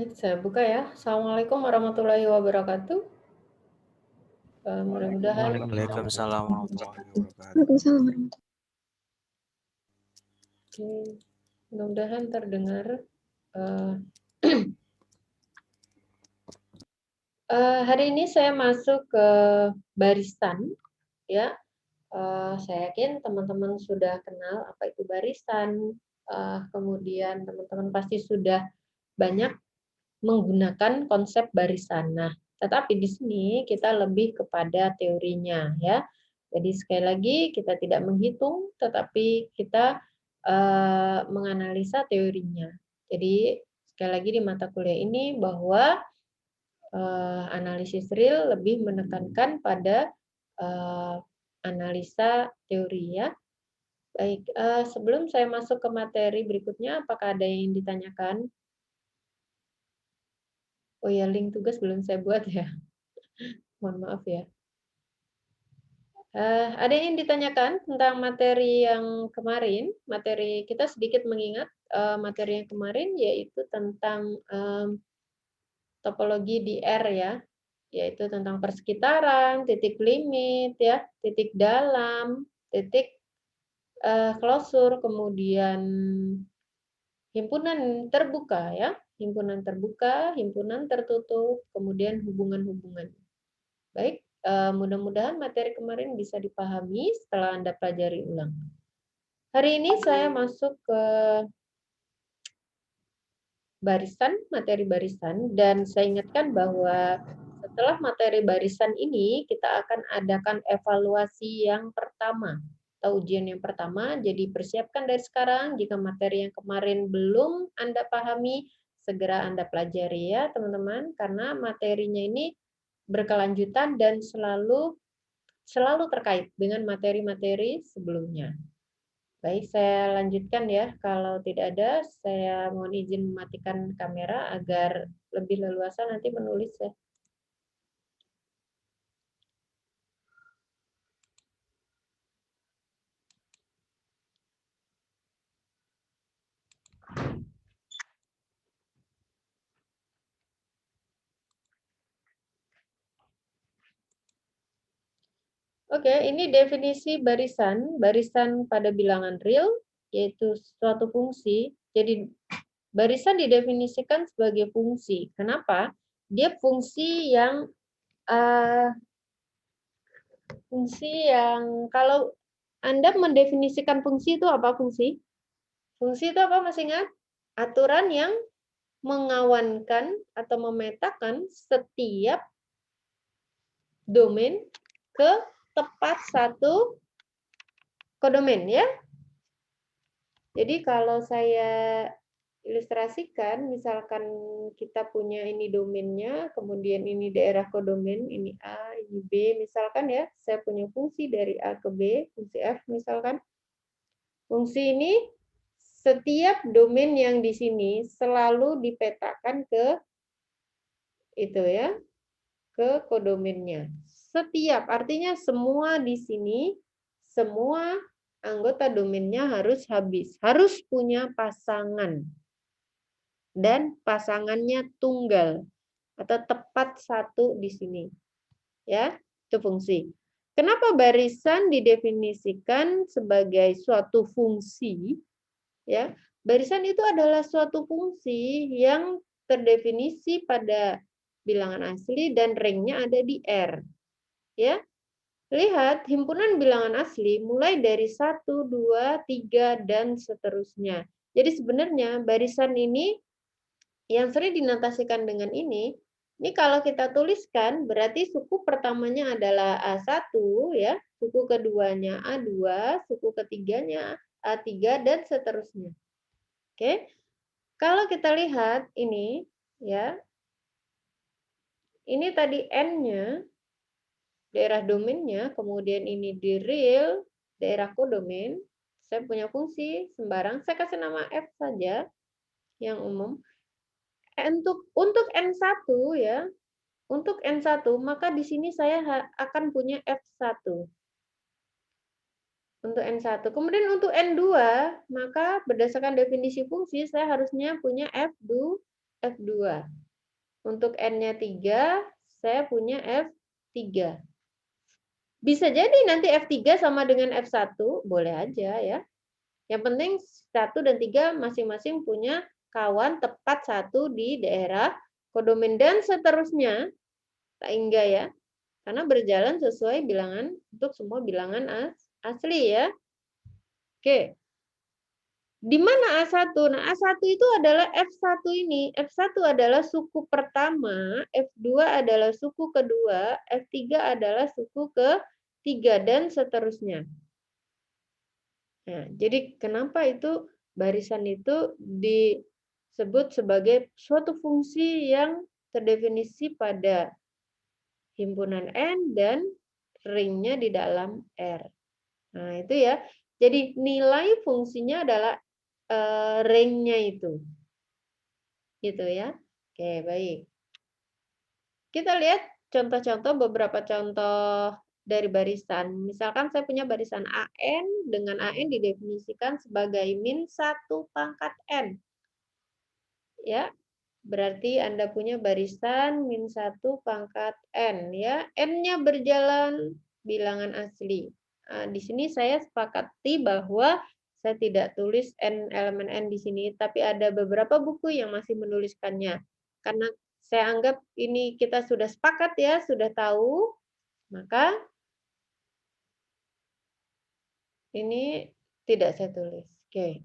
Baik, saya buka ya. Assalamualaikum warahmatullahi wabarakatuh. Mudah-mudahan Waalaikumsalam warahmatullahi wabarakatuh. Waalaikumsalam warahmatullahi mudah-mudahan terdengar. Eh, Hari ini saya masuk ke barisan, ya. Saya yakin teman-teman sudah kenal apa itu barisan. Kemudian teman-teman pasti sudah banyak menggunakan konsep barisan. Nah, tetapi di sini kita lebih kepada teorinya, ya. Jadi sekali lagi kita tidak menghitung, tetapi kita menganalisa teorinya. Jadi sekali lagi di mata kuliah ini bahwa analisis real lebih menekankan pada analisa teori, ya. Baik, sebelum saya masuk ke materi berikutnya, apakah ada yang ditanyakan? Oh ya, link tugas belum saya buat ya. Mohon maaf ya. Ada yang ditanyakan tentang materi yang kemarin? Materi kita sedikit mengingat materi yang kemarin yaitu tentang topologi di R, ya, yaitu tentang persekitaran, titik limit, ya, titik dalam, titik klosur, kemudian himpunan terbuka, ya, himpunan terbuka, himpunan tertutup, kemudian hubungan-hubungan. Baik, mudah-mudahan materi kemarin bisa dipahami setelah Anda pelajari ulang. Hari ini saya masuk ke barisan, materi barisan, dan saya ingatkan bahwa setelah materi barisan ini, kita akan adakan evaluasi yang pertama, atau ujian yang pertama. Jadi persiapkan dari sekarang, jika materi yang kemarin belum Anda pahami, segera Anda pelajari ya teman-teman, karena materinya ini berkelanjutan dan selalu terkait dengan materi-materi sebelumnya. Baik, saya lanjutkan ya. Kalau tidak ada, saya mohon izin mematikan kamera agar lebih leluasa nanti menulis ya. Oke, ini definisi barisan. Barisan pada bilangan real, yaitu suatu fungsi. Jadi, barisan didefinisikan sebagai fungsi. Kenapa? Dia fungsi yang kalau Anda mendefinisikan fungsi itu apa fungsi? Fungsi itu apa, masih ingat? Aturan yang mengawankan atau memetakan setiap domain ke tepat satu kodomain, ya. Jadi kalau saya ilustrasikan, misalkan kita punya ini domainnya, kemudian ini daerah kodomain, ini A, ini B, misalkan ya, saya punya fungsi dari A ke B, fungsi F misalkan. Fungsi ini setiap domain yang di sini selalu dipetakan ke itu ya, ke kodomainnya. Setiap, artinya semua di sini, semua anggota domainnya harus habis, harus punya pasangan. Dan pasangannya tunggal atau tepat satu di sini. Ya, itu fungsi. Kenapa barisan didefinisikan sebagai suatu fungsi? Ya, barisan itu adalah suatu fungsi yang terdefinisi pada bilangan asli dan ringnya ada di R. Ya, lihat himpunan bilangan asli mulai dari 1, 2, 3, dan seterusnya. Jadi sebenarnya barisan ini yang sering dinotasikan dengan ini kalau kita tuliskan berarti suku pertamanya adalah A1 ya, suku keduanya A2, suku ketiganya A3 dan seterusnya. Oke. Kalau kita lihat ini ya. Ini tadi N-nya daerah domainnya, kemudian ini di real daerah kodomain. Saya punya fungsi sembarang, saya kasih nama F saja yang umum. Untuk N1 ya, untuk N1 maka di sini saya akan punya F1. Untuk N1. Kemudian untuk N2 maka berdasarkan definisi fungsi saya harusnya punya F2. F2. Untuk N-nya 3, saya punya F3. Bisa jadi nanti F3 sama dengan F1, boleh aja ya. Yang penting 1 dan 3 masing-masing punya kawan tepat 1 di daerah kodomen dan seterusnya, sehingga ya, karena berjalan sesuai bilangan untuk semua bilangan asli ya. Oke. Di mana A1? Nah, A1 itu adalah F1 ini. F1 adalah suku pertama, F2 adalah suku kedua, F3 adalah suku ketiga, dan seterusnya. Nah, jadi kenapa itu barisan itu disebut sebagai suatu fungsi yang terdefinisi pada himpunan N dan ringnya di dalam R. Nah, itu ya. Jadi nilai fungsinya adalah ringnya itu. Gitu ya. Oke, baik. Kita lihat contoh-contoh, beberapa contoh dari barisan. Misalkan saya punya barisan AN, dengan AN didefinisikan sebagai min 1 pangkat N. Ya, berarti Anda punya barisan min 1 pangkat N. Ya, N-nya berjalan bilangan asli. Nah, di sini saya sepakati bahwa saya tidak tulis N, elemen N di sini, tapi ada beberapa buku yang masih menuliskannya. Karena saya anggap ini kita sudah sepakat ya, sudah tahu, maka ini tidak saya tulis. Oke.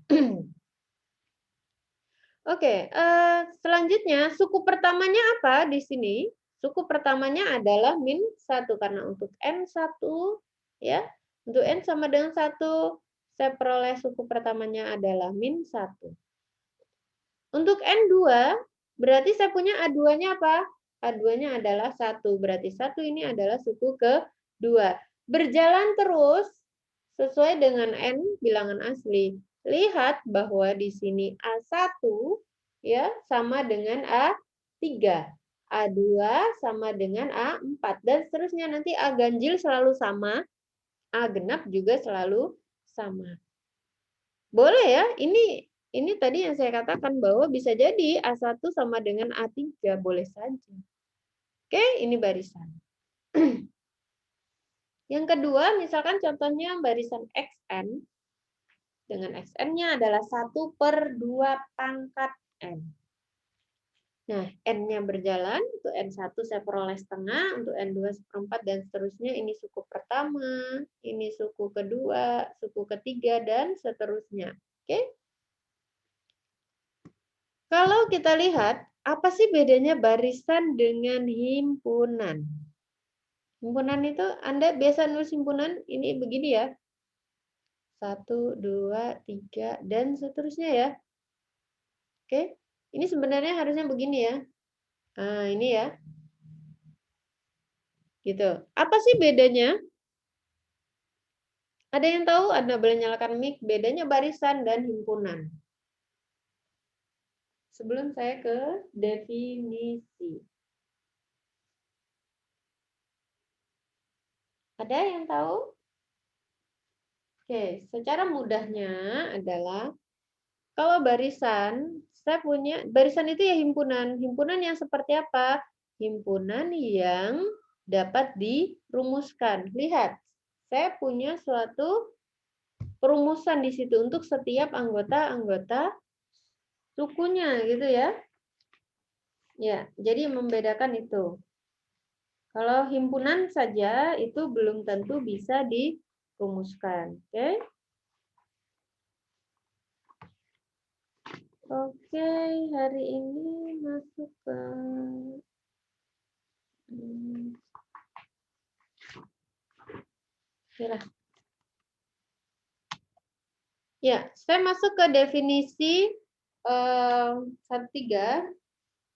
Oke, selanjutnya suku pertamanya apa di sini? Suku pertamanya adalah min 1, karena untuk N1, ya, untuk N sama dengan 1, saya peroleh suku pertamanya adalah min 1. Untuk N2, berarti saya punya A2-nya apa? A2-nya adalah 1, berarti 1 ini adalah suku kedua. Berjalan terus sesuai dengan N bilangan asli. Lihat bahwa di sini A1 ya sama dengan A3. A2 sama dengan A4 dan seterusnya, nanti A ganjil selalu sama, A genap juga selalu sama. Boleh ya, ini tadi yang saya katakan bahwa bisa jadi A1 sama dengan A3, boleh saja. Oke, ini barisan. Yang kedua, misalkan contohnya barisan XN. Dengan XN-nya adalah 1/2 pangkat N. Nah, N-nya berjalan, untuk N1 saya peroleh setengah, untuk N2 1/4, dan seterusnya. Ini suku pertama, ini suku kedua, suku ketiga, dan seterusnya. Oke? Kalau kita lihat, apa sih bedanya barisan dengan himpunan? Himpunan itu, Anda biasa nulis himpunan, ini begini ya. 1, 2, 3, dan seterusnya ya. Oke, ini sebenarnya harusnya begini ya. Nah, ini ya. Gitu. Apa sih bedanya? Ada yang tahu? Anda boleh nyalakan mic. Bedanya barisan dan himpunan. Sebelum saya ke definisi. Ada yang tahu? Oke, secara mudahnya adalah kalau barisan, saya punya barisan itu ya himpunan. Himpunan yang seperti apa? Himpunan yang dapat dirumuskan. Lihat, saya punya suatu perumusan di situ untuk setiap anggota-anggota sukunya gitu ya. Ya, jadi membedakan itu. Kalau himpunan saja itu belum tentu bisa dirumuskan. Oke? Oke, hari ini masuk ke ya, saya masuk ke definisi 1.3.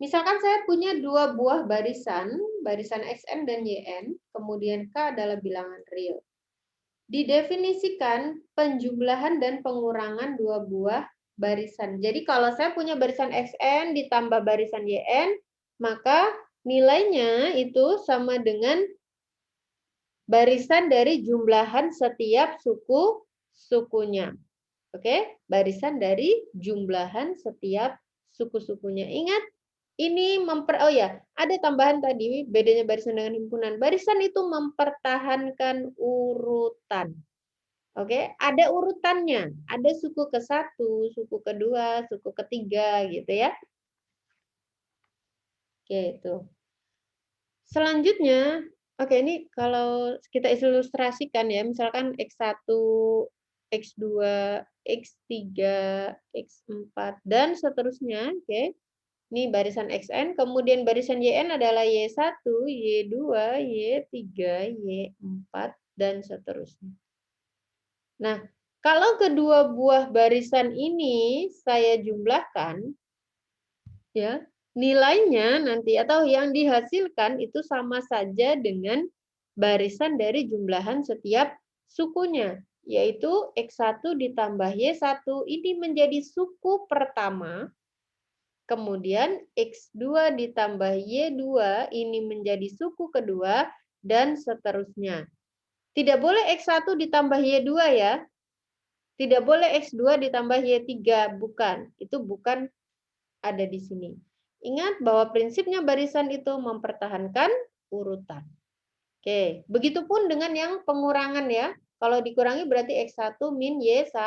Misalkan saya punya dua buah barisan, barisan XN dan YN, kemudian K adalah bilangan real. Didefinisikan penjumlahan dan pengurangan dua buah barisan. Jadi kalau saya punya barisan XN ditambah barisan YN, maka nilainya itu sama dengan barisan dari jumlahan setiap sukunya. Oke, barisan dari jumlahan setiap suku-sukunya. Ingat, ini oh ya, ada tambahan tadi, bedanya barisan dengan himpunan. Barisan itu mempertahankan urutan. Oke, ada urutannya. Ada suku ke-1, suku kedua, suku ketiga gitu ya. Oke, itu. Selanjutnya, oke ini kalau kita ilustrasikan ya, misalkan X1, X2, X3, X4, dan seterusnya, oke. Ini barisan XN, kemudian barisan YN adalah Y1, Y2, Y3, Y4, dan seterusnya. Nah, kalau kedua buah barisan ini saya jumlahkan, ya, nilainya nanti atau yang dihasilkan itu sama saja dengan barisan dari jumlahan setiap sukunya, yaitu X1 ditambah Y1 ini menjadi suku pertama. Kemudian X2 ditambah Y2 ini menjadi suku kedua, dan seterusnya. Tidak boleh X1 ditambah Y2 ya. Tidak boleh X2 ditambah Y3, bukan. Itu bukan ada di sini. Ingat bahwa prinsipnya barisan itu mempertahankan urutan. Oke, begitupun dengan yang pengurangan ya. Kalau dikurangi berarti X1 min Y1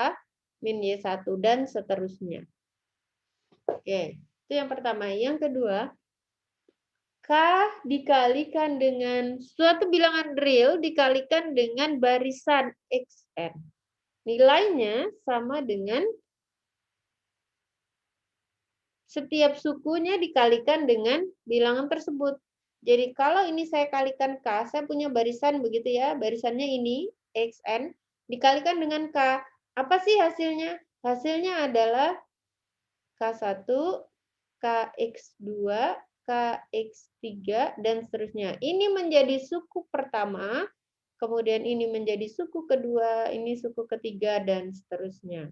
dan seterusnya. Oke. Itu yang pertama. Yang kedua, K dikalikan dengan suatu bilangan real dikalikan dengan barisan XN. Nilainya sama dengan setiap sukunya dikalikan dengan bilangan tersebut. Jadi kalau ini saya kalikan K, saya punya barisan begitu ya, barisannya ini XN dikalikan dengan K. Apa sih hasilnya? Hasilnya adalah K1, KX2, KX3, dan seterusnya. Ini menjadi suku pertama, kemudian ini menjadi suku kedua, ini suku ketiga, dan seterusnya.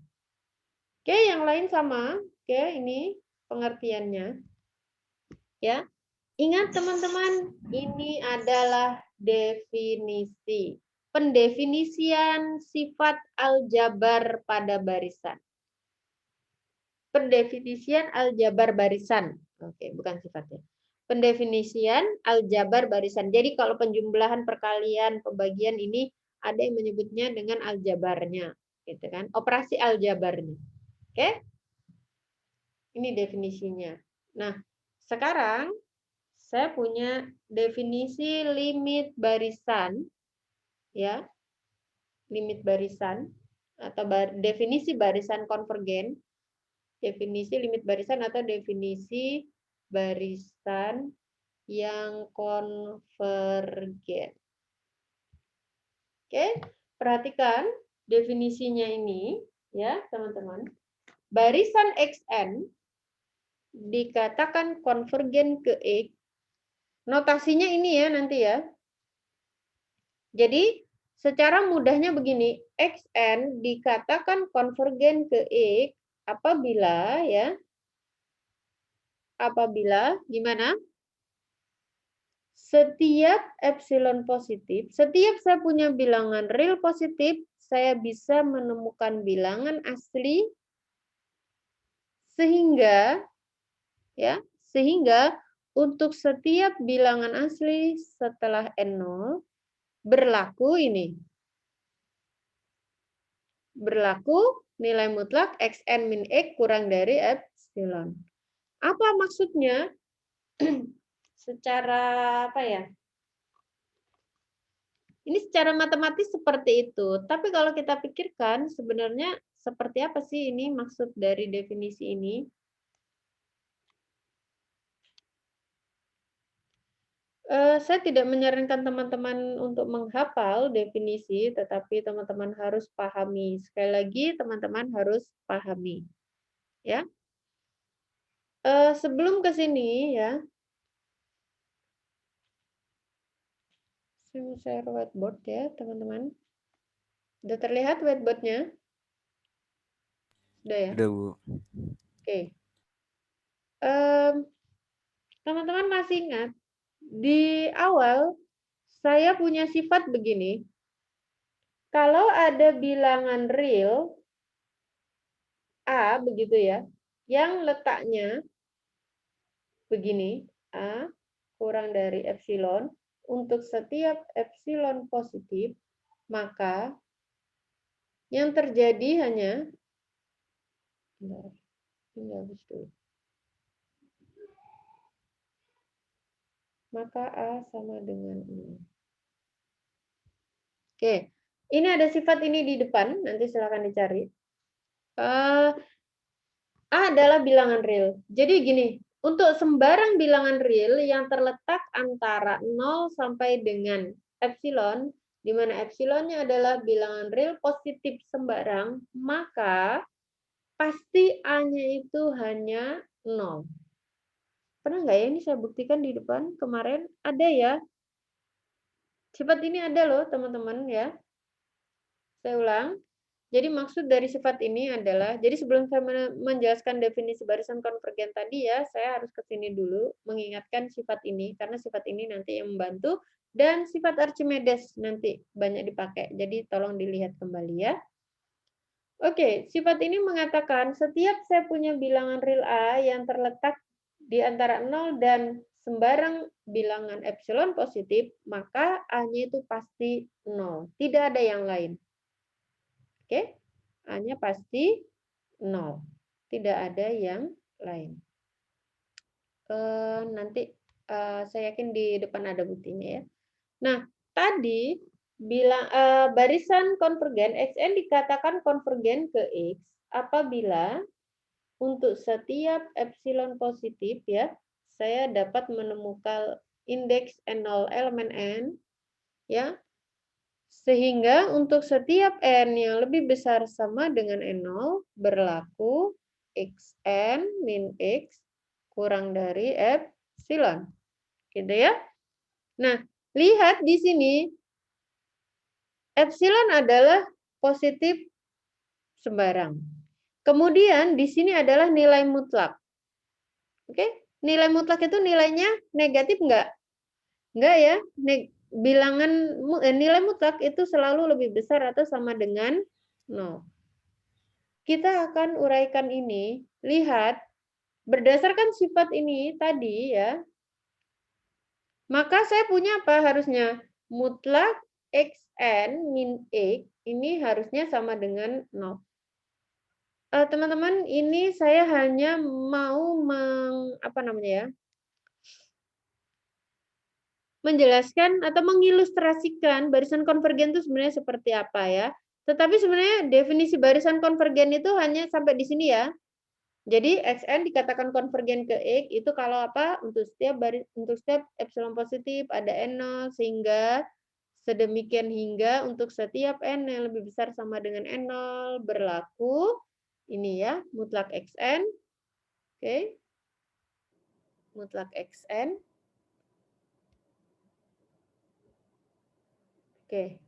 Oke, yang lain sama. Oke, ini pengertiannya. Ya, ingat teman-teman, ini adalah definisi. Pendefinisian sifat aljabar pada barisan. Pendefinisian aljabar barisan. Oke, bukan sifatnya. Pendefinisian aljabar barisan. Jadi kalau penjumlahan, perkalian, pembagian ini ada yang menyebutnya dengan aljabarnya, gitu kan? Operasi aljabarnya. Oke? Ini definisinya. Nah, sekarang saya punya definisi limit barisan, ya. Limit barisan atau definisi barisan konvergen. Definisi limit barisan atau definisi barisan yang konvergen. Oke, perhatikan definisinya ini ya, teman-teman. Barisan XN dikatakan konvergen ke X. Notasinya ini ya nanti ya. Jadi secara mudahnya begini, XN dikatakan konvergen ke X apabila ya, gimana? Setiap epsilon positif, setiap saya punya bilangan real positif, saya bisa menemukan bilangan asli sehingga ya, sehingga untuk setiap bilangan asli setelah N0 berlaku ini. Berlaku nilai mutlak Xn min X kurang dari epsilon. Apa maksudnya? Secara apa ya? Ini secara matematis seperti itu. Tapi kalau kita pikirkan sebenarnya seperti apa sih ini maksud dari definisi ini? Saya tidak menyarankan teman-teman untuk menghafal definisi, tetapi teman-teman harus pahami. Sekali lagi, teman-teman harus pahami. Ya. Sebelum ke sini ya, saya mau share whiteboard ya, teman-teman. Sudah terlihat whiteboard-nya? Sudah ya? Udah, Bu. Oke. Teman-teman masih ingat, di awal saya punya sifat begini. Kalau ada bilangan real A begitu ya, yang letaknya begini, A kurang dari epsilon, untuk setiap epsilon positif, maka yang terjadi hanya, ini habis dulu. Maka A sama dengan 0. Oke, ini ada sifat ini di depan, nanti silakan dicari. A adalah bilangan real. Jadi gini, untuk sembarang bilangan real yang terletak antara 0 sampai dengan epsilon, di mana epsilonnya adalah bilangan real positif sembarang, maka pasti A-nya itu hanya 0. Pernah nggak ya ini saya buktikan di depan kemarin? Ada ya. Sifat ini ada loh teman-teman ya. Saya ulang. Jadi maksud dari sifat ini adalah, jadi sebelum saya menjelaskan definisi barisan konvergen tadi ya, saya harus ke sini dulu mengingatkan sifat ini, karena sifat ini nanti yang membantu, dan sifat Archimedes nanti banyak dipakai. Jadi tolong dilihat kembali ya. Oke, sifat ini mengatakan setiap saya punya bilangan real A yang terletak di antara 0 dan sembarang bilangan epsilon positif, maka A-nya itu pasti 0. Tidak ada yang lain. Oke, A-nya pasti 0. Tidak ada yang lain. Nanti saya yakin di depan ada buktinya ya. Nah, tadi bilang barisan konvergen Xn dikatakan konvergen ke X apabila untuk setiap epsilon positif ya, saya dapat menemukan indeks N0 elemen N ya. Sehingga untuk setiap N yang lebih besar sama dengan N0 berlaku Xn min X kurang dari epsilon. Gitu ya. Nah, lihat di sini epsilon adalah positif sembarang. Kemudian di sini adalah nilai mutlak. Oke? Nilai mutlak itu nilainya negatif enggak? Enggak ya. Bilangan nilai mutlak itu selalu lebih besar atau sama dengan 0. Kita akan uraikan ini. Lihat, berdasarkan sifat ini tadi ya, maka saya punya apa harusnya? Mutlak Xn min X ini harusnya sama dengan 0. Teman-teman, ini saya hanya mau menjelaskan atau mengilustrasikan barisan konvergen itu sebenarnya seperti apa ya. Tetapi sebenarnya definisi barisan konvergen itu hanya sampai di sini ya. Jadi Xn dikatakan konvergen ke X itu kalau apa? Untuk setiap epsilon positif ada N0 sehingga sedemikian hingga untuk setiap N yang lebih besar sama dengan N0 berlaku ini ya, mutlak Xn. Oke. Mutlak Xn. Oke.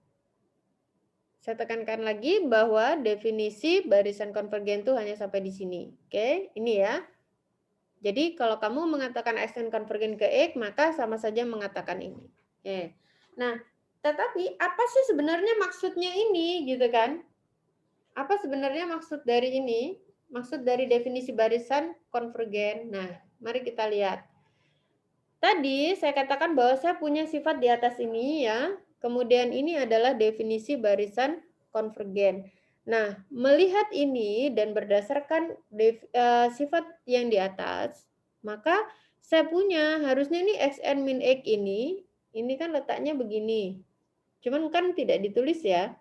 Saya tekankan lagi bahwa definisi barisan konvergen itu hanya sampai di sini. Oke, ini ya. Jadi kalau kamu mengatakan Xn konvergen ke X, maka sama saja mengatakan ini. Oke. Nah, tetapi apa sih sebenarnya maksudnya ini gitu kan? Apa sebenarnya maksud dari ini? Maksud dari definisi barisan konvergen. Nah, mari kita lihat. Tadi saya katakan bahwa saya punya sifat di atas ini ya. Kemudian ini adalah definisi barisan konvergen. Nah, melihat ini dan berdasarkan sifat yang di atas, maka saya punya harusnya ini Xn min X ini kan letaknya begini. Cuman kan tidak ditulis ya.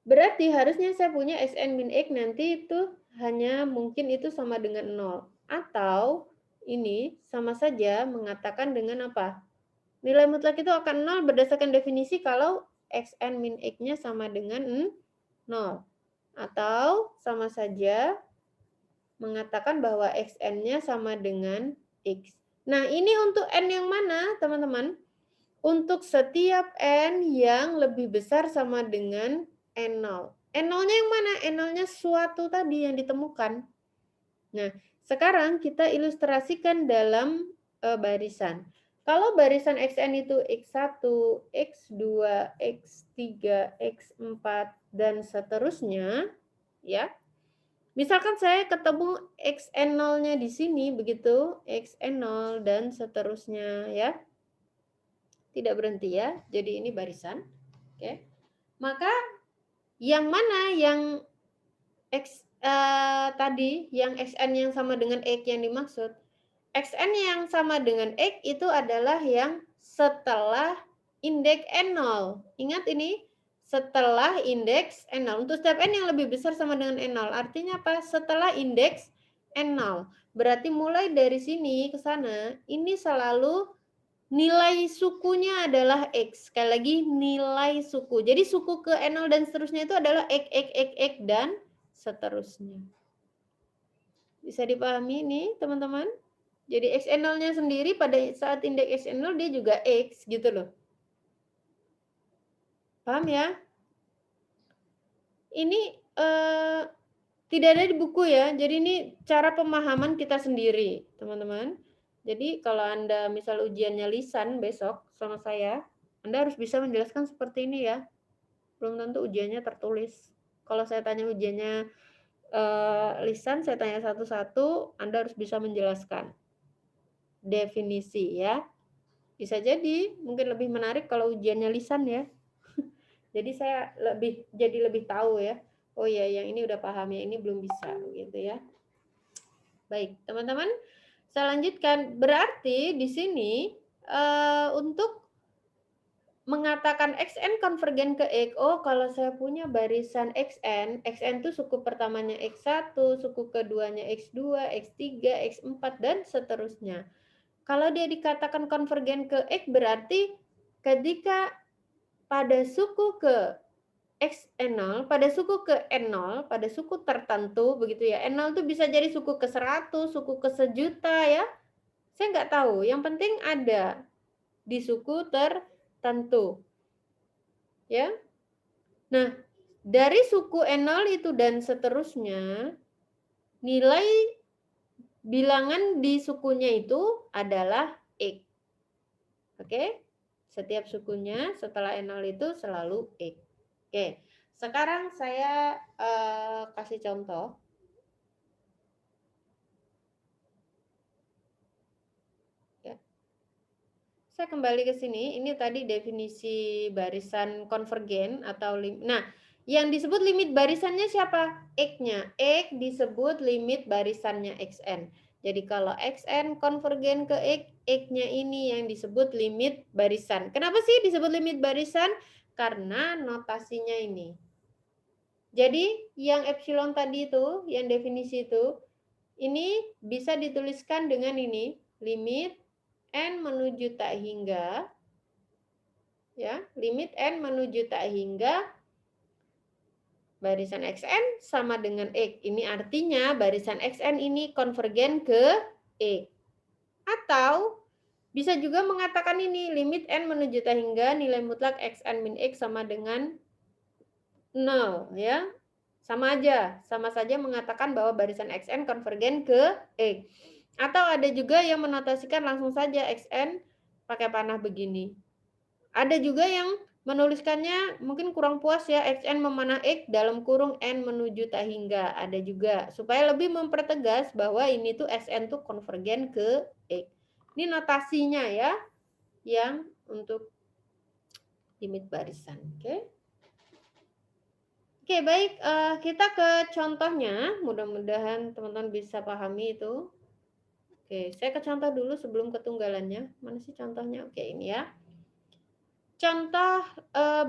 Berarti harusnya saya punya Xn min X nanti itu hanya mungkin itu sama dengan 0. Atau ini sama saja mengatakan dengan apa? Nilai mutlak itu akan 0 berdasarkan definisi kalau Xn min X-nya sama dengan 0. Atau sama saja mengatakan bahwa Xn-nya sama dengan X. Nah, ini untuk N yang mana, teman-teman? Untuk setiap N yang lebih besar sama dengan N0. N0-nya yang mana? N0-nya suatu tadi yang ditemukan. Nah, sekarang kita ilustrasikan dalam barisan. Kalau barisan Xn itu X1, X2, X3, X4, dan seterusnya, ya. Misalkan saya ketemu xn0-nya di sini begitu, xn0 dan seterusnya ya. Tidak berhenti ya. Jadi ini barisan. Oke. Maka yang mana yang tadi yang xn yang sama dengan x yang dimaksud? Xn yang sama dengan x itu adalah yang setelah indeks N0. Ingat ini, setelah indeks N0. Untuk setiap N yang lebih besar sama dengan N0. Artinya apa? Setelah indeks N0. Berarti mulai dari sini ke sana, ini selalu nilai sukunya adalah X. Sekali lagi, nilai suku. Jadi suku ke N0 dan seterusnya itu adalah X, dan seterusnya. Bisa dipahami ini, teman-teman? Jadi xn0-nya sendiri pada saat indeks xn0 dia juga X gitu loh. Paham ya? Ini tidak ada di buku ya. Jadi ini cara pemahaman kita sendiri, teman-teman. Jadi kalau Anda misal ujiannya lisan besok sama saya, Anda harus bisa menjelaskan seperti ini ya. Belum tentu ujiannya tertulis. Kalau saya tanya ujiannya lisan, saya tanya satu-satu, Anda harus bisa menjelaskan definisi ya. Bisa jadi mungkin lebih menarik kalau ujiannya lisan ya. Jadi saya jadi lebih tahu ya. Oh ya, yang ini udah paham ya, ini belum bisa gitu ya. Baik, teman-teman, saya lanjutkan. Berarti di sini untuk mengatakan xn konvergen ke x, oh kalau saya punya barisan xn itu suku pertamanya x1, suku keduanya x2, x3, x4 dan seterusnya. Kalau dia dikatakan konvergen ke X berarti ketika pada suku ke X0, pada suku ke N0, pada suku tertentu begitu ya. N0 itu bisa jadi suku ke 100, suku ke 1.000.000 ya. Saya nggak tahu, yang penting ada di suku tertentu. Ya. Nah, dari suku N0 itu dan seterusnya, nilai bilangan di sukunya itu adalah X. Oke, setiap sukunya setelah N0 itu selalu X. Oke, sekarang saya kasih contoh. Ya. Saya kembali ke sini, ini tadi definisi barisan konvergen atau nah, yang disebut limit barisannya siapa? X-nya. X disebut limit barisannya Xn. Jadi kalau Xn konvergen ke X, X-nya ini yang disebut limit barisan. Kenapa sih disebut limit barisan? Karena notasinya ini. Jadi yang epsilon tadi itu, yang definisi itu, ini bisa dituliskan dengan ini, limit n menuju tak hingga, ya, limit n menuju tak hingga barisan xn sama dengan x. Ini artinya barisan xn ini konvergen ke x. Atau bisa juga mengatakan ini limit n menuju tak hingga nilai mutlak xn min x sama dengan 0 ya. Sama aja, sama saja mengatakan bahwa barisan xn konvergen ke x. Atau ada juga yang menotasikan langsung saja xn pakai panah begini. Ada juga yang menuliskannya mungkin kurang puas ya, xn memanah x dalam kurung n menuju tak hingga. Ada juga supaya lebih mempertegas bahwa ini tuh xn tuh konvergen ke x. Ini notasinya ya, yang untuk limit barisan. Oke. Oke, baik. Kita ke contohnya. Mudah-mudahan teman-teman bisa pahami itu. Oke, saya ke contoh dulu sebelum ke tunggalannya. Mana sih contohnya? Oke, ini ya. Contoh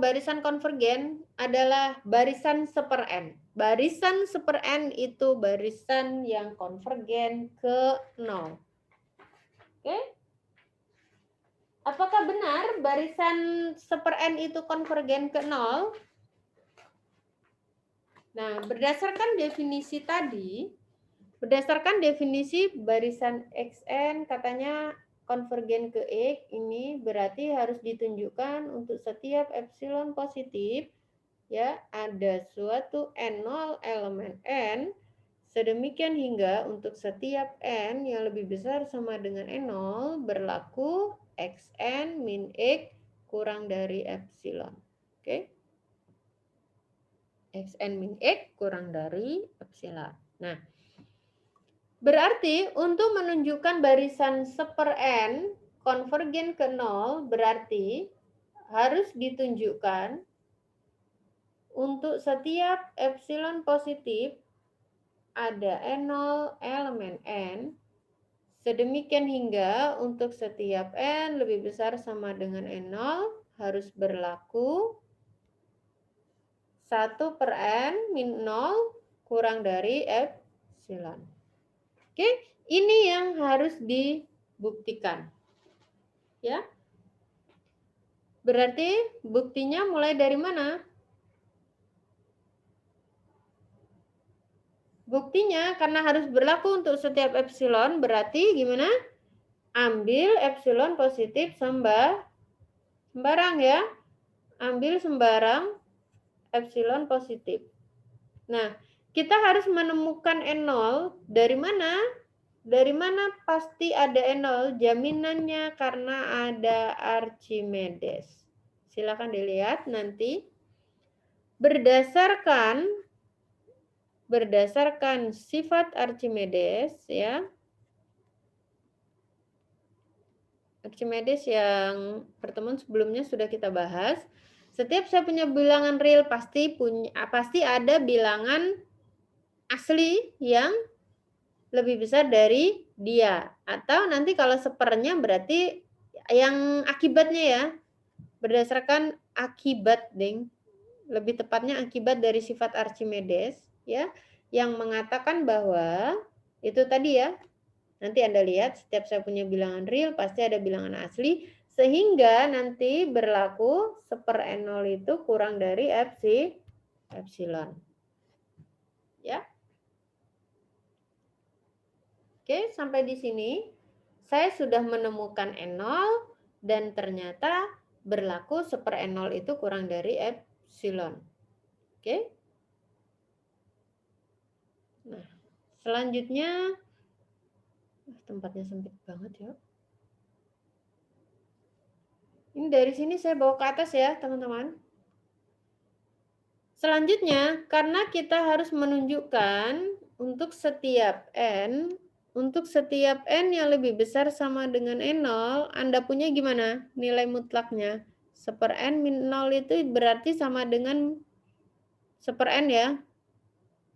barisan konvergen adalah barisan seper n. Barisan seper n itu barisan yang konvergen ke 0. Oke? Apakah benar barisan seper n itu konvergen ke 0? Nah, berdasarkan definisi tadi, berdasarkan definisi barisan xn katanya konvergen ke X, ini berarti harus ditunjukkan untuk setiap epsilon positif ya ada suatu n0 elemen n sedemikian hingga untuk setiap n yang lebih besar sama dengan n0 berlaku xn min x kurang dari epsilon. Oke? Xn min x kurang dari epsilon. Nah, berarti untuk menunjukkan barisan seper n konvergen ke 0 berarti harus ditunjukkan untuk setiap epsilon positif ada N0 elemen N, sedemikian hingga untuk setiap N lebih besar sama dengan N0 harus berlaku 1 per N min 0 kurang dari epsilon. Oke, ini yang harus dibuktikan. Ya. Berarti buktinya mulai dari mana? Buktinya karena harus berlaku untuk setiap epsilon, berarti gimana? Ambil epsilon positif sembarang ya. Ambil sembarang epsilon positif. Nah, kita harus menemukan N0 dari mana? Dari mana pasti ada N0? Jaminannya karena ada Archimedes. Silakan dilihat nanti. Berdasarkan sifat Archimedes ya. Archimedes yang pertemuan sebelumnya sudah kita bahas. Setiap saya punya bilangan real pasti ada bilangan asli yang lebih besar dari dia. Atau nanti kalau sepernya berarti yang akibatnya ya. Berdasarkan akibat, Ding. Lebih tepatnya akibat dari sifat Archimedes ya, yang mengatakan bahwa itu tadi ya. Nanti Anda lihat setiap saya punya bilangan real pasti ada bilangan asli sehingga nanti berlaku seper N0 itu kurang dari epsilon. Ya. Oke, sampai di sini saya sudah menemukan N0 dan ternyata berlaku seper N0 itu kurang dari epsilon. Oke. Nah, selanjutnya tempatnya sempit banget ya. Ini dari sini saya bawa ke atas ya, teman-teman. Selanjutnya, karena kita harus menunjukkan untuk setiap N yang lebih besar sama dengan N0, Anda punya gimana nilai mutlaknya? Seper N min 0 itu berarti sama dengan seper N ya.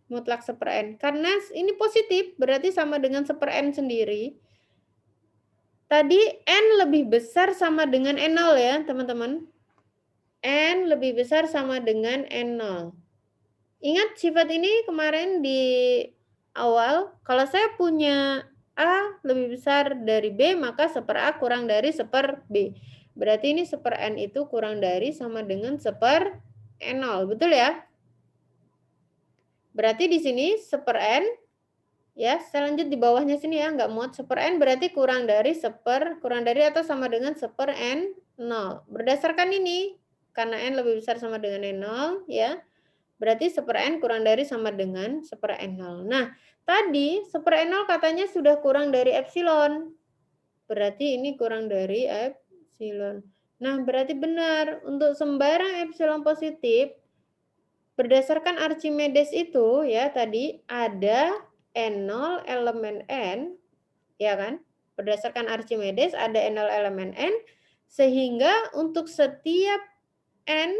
Mutlak seper N. Karena ini positif, berarti sama dengan seper N sendiri. Tadi N lebih besar sama dengan N0 ya, teman-teman. N lebih besar sama dengan N0. Ingat sifat ini kemarin di awal, kalau saya punya A lebih besar dari B, maka seper A kurang dari seper B. Berarti ini seper N itu kurang dari sama dengan seper N0, betul ya? Berarti di sini seper N, ya saya lanjut di bawahnya sini ya, nggak muat seper N berarti kurang dari atau sama dengan seper N0. Berdasarkan ini, karena N lebih besar sama dengan N0, ya. Berarti seper N kurang dari sama dengan seper N0. Nah, tadi seper N0 katanya sudah kurang dari epsilon. Berarti ini kurang dari epsilon. Nah, berarti benar. Untuk sembarang epsilon positif, berdasarkan Archimedes itu ya tadi ada N0 elemen N, ya kan? Berdasarkan Archimedes ada N0 elemen N, sehingga untuk setiap N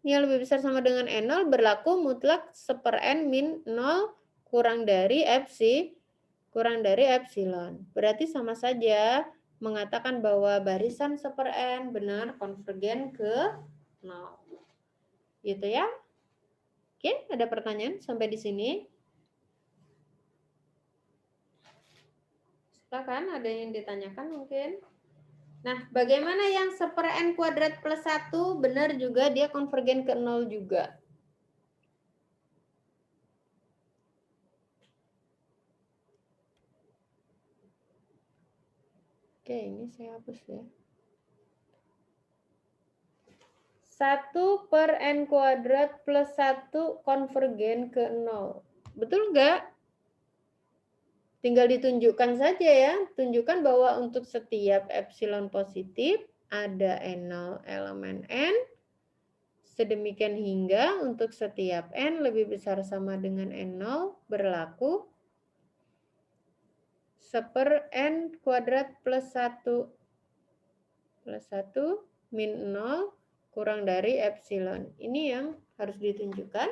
yang lebih besar sama dengan N0 berlaku mutlak seper N min 0 kurang dari epsilon. Berarti sama saja mengatakan bahwa barisan seper N benar konvergen ke 0. Gitu ya. Oke, ada pertanyaan sampai di sini? Silakan, ada yang ditanyakan mungkin? Nah, bagaimana yang seper N kuadrat plus 1 benar juga dia konvergen ke 0 juga? Oke, ini saya hapus ya. 1 per N kuadrat plus 1 konvergen ke 0. Betul nggak? Tinggal ditunjukkan saja ya. Tunjukkan bahwa untuk setiap epsilon positif ada N0 elemen N. Sedemikian hingga untuk setiap N lebih besar sama dengan N0 berlaku 1/n kuadrat plus 1 min 0 kurang dari epsilon. Ini yang harus ditunjukkan.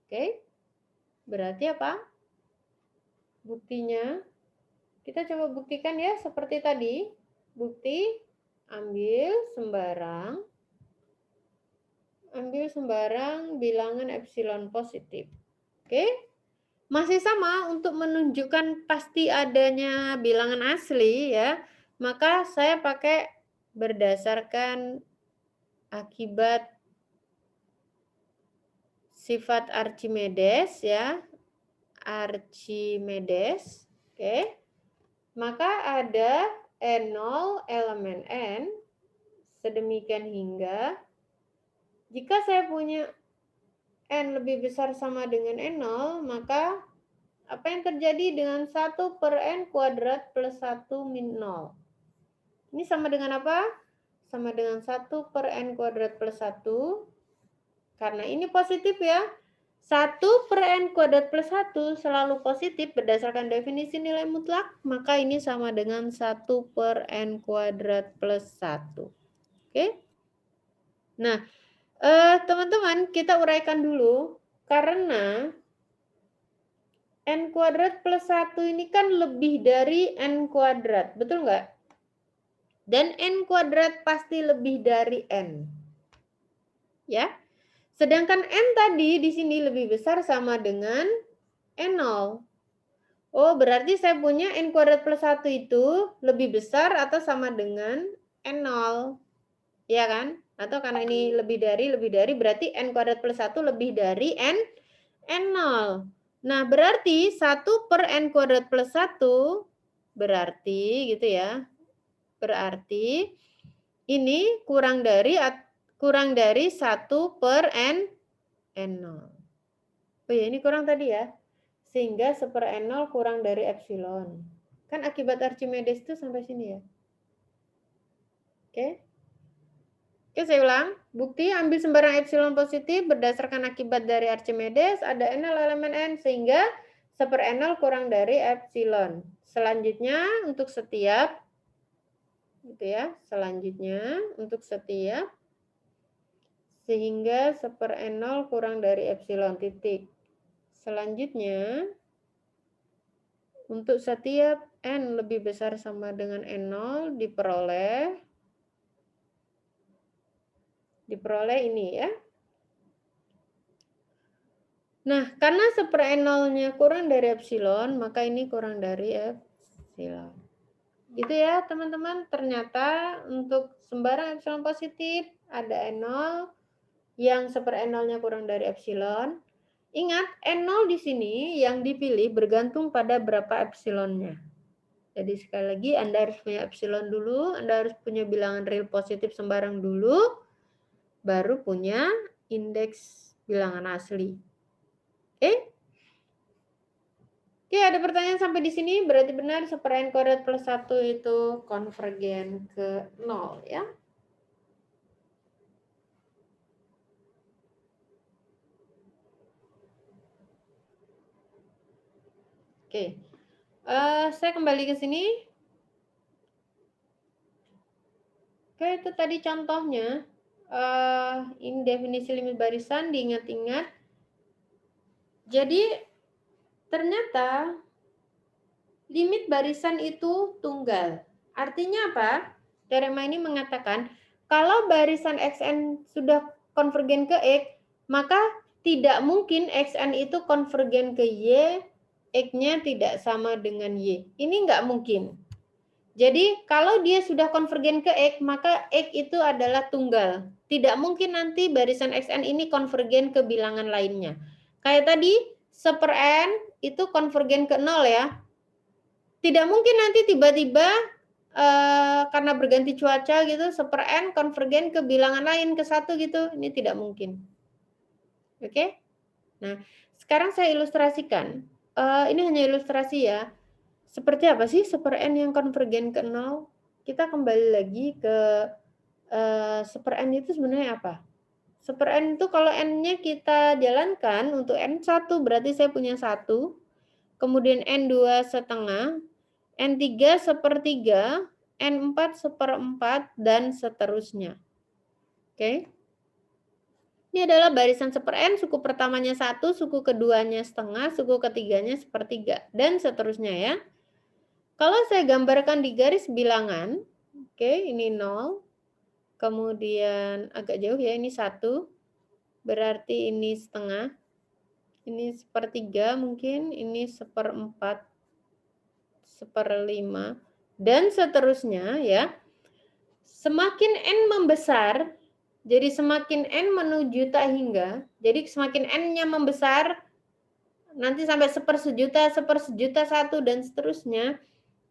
Oke. Berarti apa? Buktinya kita coba buktikan ya seperti tadi. Bukti ambil sembarang bilangan epsilon positif. Oke. Masih sama untuk menunjukkan pasti adanya bilangan asli ya. Maka saya pakai berdasarkan akibat sifat Archimedes ya. Archimedes. Oke. Maka ada N0 elemen N sedemikian hingga jika saya punya N lebih besar sama dengan N0, maka apa yang terjadi dengan 1/n kuadrat plus 1 min 0? Ini sama dengan apa? Sama dengan 1/n kuadrat plus 1. Karena ini positif ya. 1/n kuadrat plus 1 selalu positif berdasarkan definisi nilai mutlak. Maka ini sama dengan 1/n kuadrat plus 1. Oke? Nah, teman-teman kita uraikan dulu. Karena n kuadrat plus 1 ini kan lebih dari n kuadrat. Betul nggak? Dan n kuadrat pasti lebih dari n. Ya. Sedangkan n tadi di sini lebih besar sama dengan n0. Oh, berarti saya punya n kuadrat plus 1 itu lebih besar atau sama dengan n0. Ya kan? Atau karena ini lebih dari berarti n kuadrat plus 1 lebih dari n0. Nah, berarti 1/n kuadrat plus 1 berarti gitu ya. Berarti ini kurang dari 1/n n0. Oh ya, ini kurang tadi ya. Sehingga 1/n0 kurang dari epsilon. Kan akibat Archimedes itu sampai sini ya. Oke. Oke, saya ulang. Bukti ambil sembarang epsilon positif berdasarkan akibat dari Archimedes ada n0 elemen n sehingga 1/n0 kurang dari epsilon. Selanjutnya untuk setiap gitu ya. Selanjutnya untuk setiap sehingga 1/n0 kurang dari epsilon titik. Selanjutnya untuk setiap n lebih besar sama dengan n0 diperoleh ini ya. Nah, karena 1/n0-nya kurang dari epsilon, maka ini kurang dari epsilon. Gitu ya, teman-teman. Ternyata untuk sembarang epsilon positif ada n0 yang 1/n0-nya kurang dari epsilon. Ingat, n0 di sini yang dipilih bergantung pada berapa epsilonnya. Jadi sekali lagi Anda harus punya epsilon dulu, Anda harus punya bilangan real positif sembarang dulu, baru punya indeks bilangan asli. Oke? Oke, ada pertanyaan sampai di sini. Berarti benar 1/n kuadrat plus 1 itu konvergen ke 0 ya. Oke. Saya kembali ke sini. Oke, itu tadi contohnya. Ini definisi limit barisan, diingat-ingat. Jadi, ternyata limit barisan itu tunggal. Artinya apa? Teorema ini mengatakan, kalau barisan Xn sudah konvergen ke X, maka tidak mungkin Xn itu konvergen ke Y, X-nya tidak sama dengan Y. Ini nggak mungkin. Jadi kalau dia sudah konvergen ke X, maka X itu adalah tunggal. Tidak mungkin nanti barisan Xn ini konvergen ke bilangan lainnya. Kayak tadi, 1/n itu konvergen ke 0 ya. Tidak mungkin nanti tiba-tiba karena berganti cuaca gitu, 1/n konvergen ke bilangan lain, ke 1 gitu. Ini tidak mungkin. Oke? Nah, sekarang saya ilustrasikan. Ini hanya ilustrasi ya. Seperti apa sih 1/n yang konvergen ke 0? Kita kembali lagi ke 1/n itu sebenarnya apa? 1/n itu kalau n-nya kita jalankan untuk n1 berarti saya punya 1. kemudian N2 setengah, N3 sepertiga, N4 seperempat, dan seterusnya. Oke. Ini adalah barisan seper N, suku pertamanya 1, suku keduanya setengah, suku ketiganya sepertiga, dan seterusnya ya. Kalau saya gambarkan di garis bilangan, oke, ini 0, kemudian agak jauh ya, ini 1, berarti ini setengah, ini sepertiga mungkin, ini seperempat, seperlima, dan seterusnya ya. Semakin N membesar, jadi semakin N menuju tak hingga, jadi semakin N-nya membesar, nanti sampai sepersejuta, sepersejuta satu, dan seterusnya,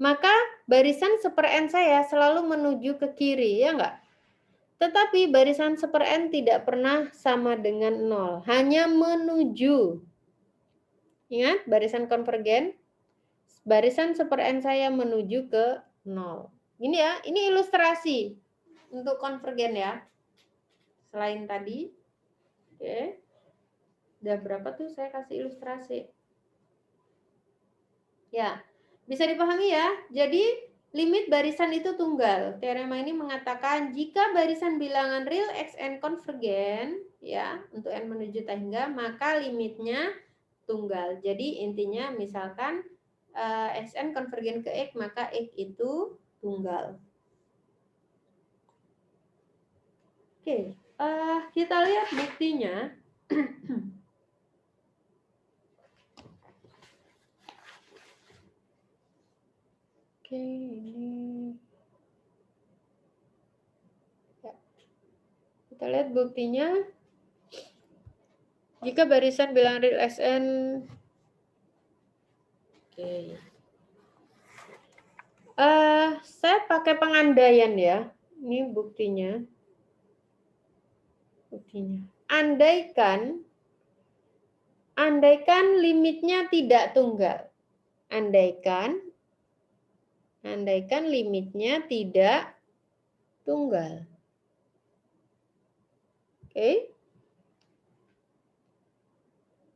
maka barisan seper N saya selalu menuju ke kiri, ya enggak? Tetapi barisan seper N tidak pernah sama dengan 0, hanya menuju. Ingat, barisan konvergen, barisan seper N saya menuju ke 0. Ini ya, ini ilustrasi untuk konvergen ya. Selain tadi, oke. Udah berapa tuh saya kasih ilustrasi? Ya, bisa dipahami ya. Jadi limit barisan itu tunggal. Teorema ini mengatakan jika barisan bilangan real Xn konvergen, ya, untuk n menuju tak hingga, maka limitnya tunggal. Jadi intinya misalkan Xn konvergen ke X, maka X itu tunggal. Oke, kita lihat buktinya. Oke, ini ya. Kita lihat buktinya. Jika barisan bilangan real Xn, oke. Saya pakai pengandaian ya. Ini buktinya. Andaikan limitnya tidak tunggal. Andaikan limitnya tidak tunggal. Oke.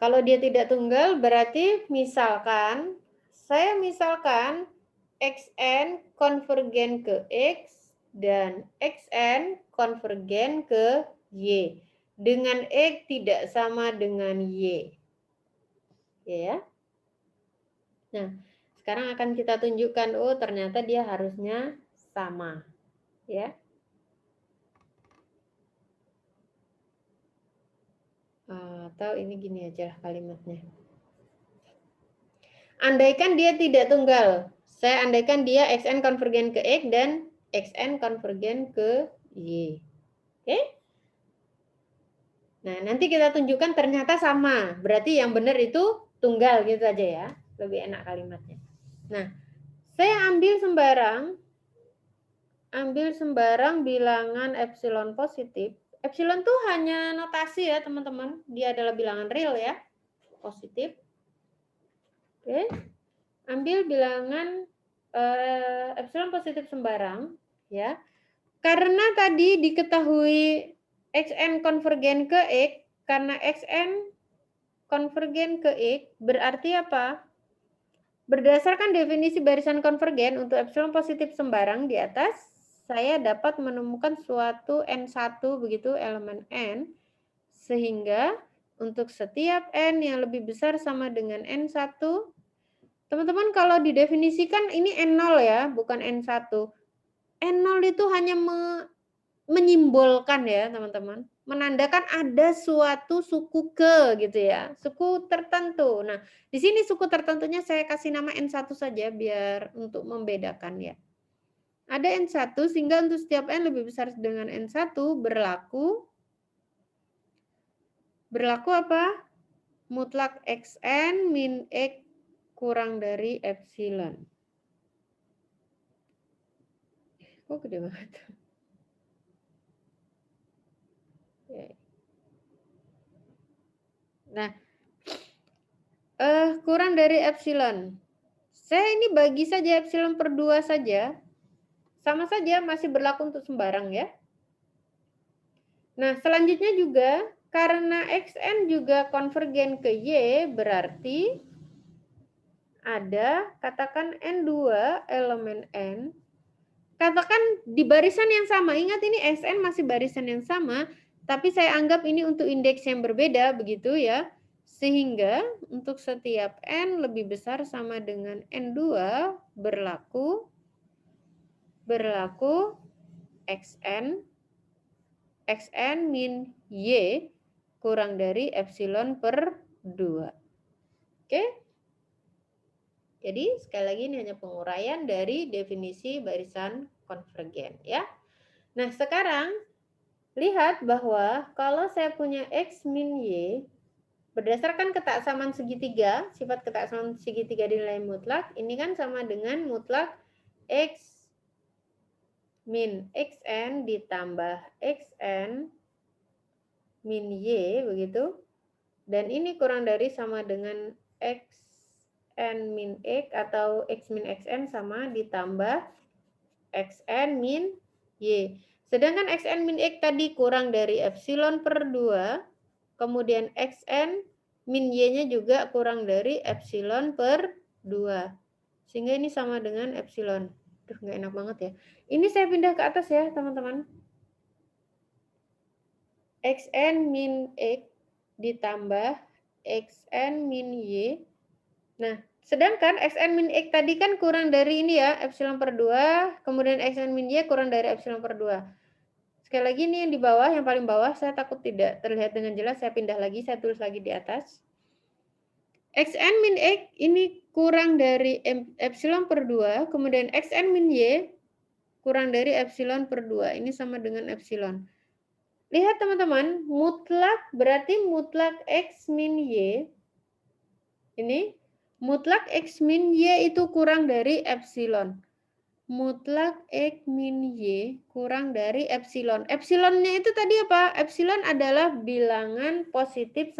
Kalau dia tidak tunggal berarti saya misalkan Xn konvergen ke X dan Xn konvergen ke Y. Dengan X tidak sama dengan Y. Ya. Nah, sekarang akan kita tunjukkan, oh ternyata dia harusnya sama. Ya. Atau ini gini aja kalimatnya. Andaikan dia tidak tunggal. Saya andaikan dia Xn konvergen ke X dan Xn konvergen ke Y. Oke? Nah, nanti kita tunjukkan ternyata sama. Berarti yang benar itu tunggal gitu aja ya. Lebih enak kalimatnya. Nah, saya ambil sembarang bilangan epsilon positif. Epsilon tuh hanya notasi ya, teman-teman. Dia adalah bilangan real ya. Positif. Oke. Ambil bilangan epsilon positif sembarang ya. Karena tadi diketahui Xn konvergen ke X, karena Xn konvergen ke X berarti apa? Berdasarkan definisi barisan konvergen untuk epsilon positif sembarang di atas, saya dapat menemukan suatu N1 begitu elemen N, sehingga untuk setiap N yang lebih besar sama dengan N1, teman-teman kalau didefinisikan ini N0 ya, bukan N1. N0 itu hanya menyimbolkan ya teman-teman, menandakan ada suatu suku ke gitu ya, suku tertentu. Nah, di sini suku tertentunya saya kasih nama N1 saja biar untuk membedakan ya. Ada N1 sehingga untuk setiap N lebih besar dengan N1 berlaku apa? Mutlak Xn min X kurang dari epsilon. Kok gede banget? Nah, kurang dari epsilon. Saya ini bagi saja epsilon per 2 saja. Sama saja masih berlaku untuk sembarang ya. Nah, selanjutnya juga karena Xn juga konvergen ke Y berarti ada, katakan N2 elemen N, katakan di barisan yang sama. Ingat ini Sn masih barisan yang sama, tapi saya anggap ini untuk indeks yang berbeda, begitu ya. Sehingga untuk setiap N lebih besar sama dengan N2 berlaku Xn min Y kurang dari epsilon per 2. Oke? Jadi sekali lagi ini hanya penguraian dari definisi barisan konvergen ya. Nah, sekarang lihat bahwa kalau saya punya X min Y berdasarkan ketaksamaan segitiga, sifat ketaksamaan segitiga dinilai mutlak, ini kan sama dengan mutlak X min Xn ditambah Xn min Y, begitu. Dan ini kurang dari sama dengan Xn min X atau X min Xn sama ditambah Xn min Y. Sedangkan Xn min X tadi kurang dari epsilon per 2, kemudian Xn min Y-nya juga kurang dari epsilon per 2. Sehingga ini sama dengan epsilon. Duh, nggak enak banget ya. Ini saya pindah ke atas ya, teman-teman. Xn min X ditambah Xn min Y. Nah, sedangkan Xn min X tadi kan kurang dari ini ya, epsilon per 2, kemudian Xn min Y kurang dari epsilon per 2. Sekali lagi ini yang di bawah, yang paling bawah, saya takut tidak terlihat dengan jelas, saya pindah lagi, saya tulis lagi di atas. Xn min X ini kurang dari epsilon per 2, kemudian Xn min Y kurang dari epsilon per 2. Ini sama dengan epsilon. Lihat teman-teman, mutlak berarti mutlak X min Y. Ini mutlak X min Y itu kurang dari epsilon. Mutlak X min Y kurang dari epsilon. Epsilonnya itu tadi apa? Epsilon adalah bilangan positif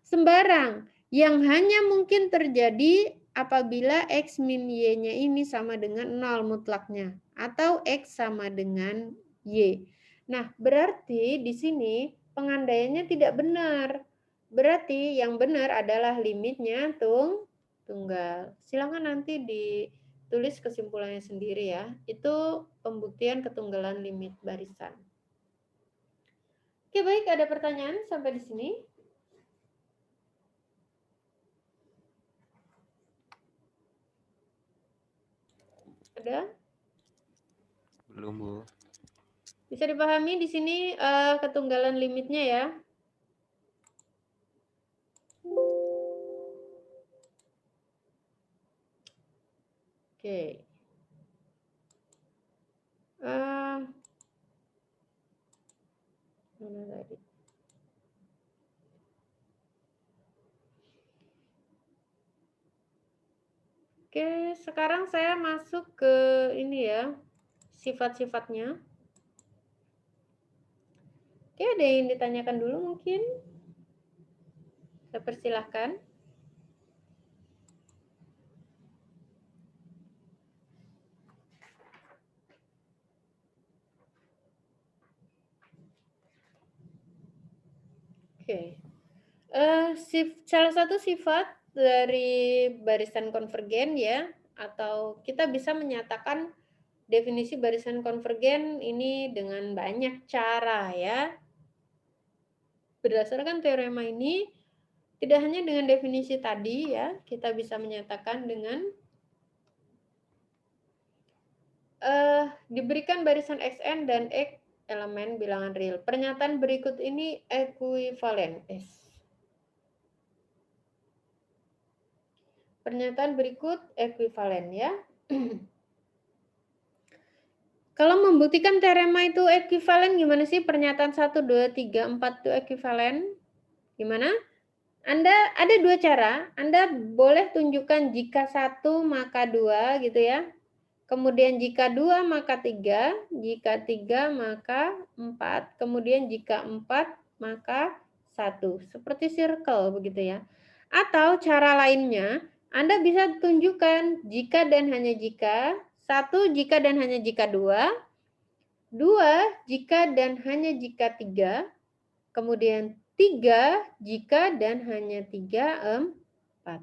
sembarang yang hanya mungkin terjadi apabila X min Y-nya ini sama dengan 0 mutlaknya atau X sama dengan Y. Nah, berarti di sini pengandaiannya tidak benar. Berarti yang benar adalah limitnya tunggal. Silakan nanti ditulis kesimpulannya sendiri ya. Itu pembuktian ketunggalan limit barisan. Oke, baik, ada pertanyaan sampai di sini? Ada? Belum, Bu. Bisa dipahami di sini ketunggalan limitnya ya. Oke. Mana tadi? Oke, sekarang saya masuk ke ini ya, sifat-sifatnya. Oke, ada yang ditanyakan dulu mungkin? Saya persilahkan. Oke. Salah satu sifat dari barisan konvergen ya, atau kita bisa menyatakan definisi barisan konvergen ini dengan banyak cara ya. Berdasarkan teorema ini, tidak hanya dengan definisi tadi ya, kita bisa menyatakan dengan diberikan barisan Xn dan X elemen bilangan real. Pernyataan berikut ini ekuivalen. Pernyataan berikut ekuivalen ya. Kalau membuktikan teorema itu ekuivalen gimana sih? Pernyataan 1, 2, 3, 4 itu ekuivalen. Gimana? Anda ada dua cara. Anda boleh tunjukkan jika 1 maka 2 gitu ya. Kemudian jika 2 maka 3, jika 3 maka 4, kemudian jika 4 maka 1. Seperti circle begitu ya. Atau cara lainnya, Anda bisa tunjukkan jika dan hanya jika, 1 jika dan hanya jika 2, 2 jika dan hanya jika 3, kemudian 3 jika dan hanya 3, 4.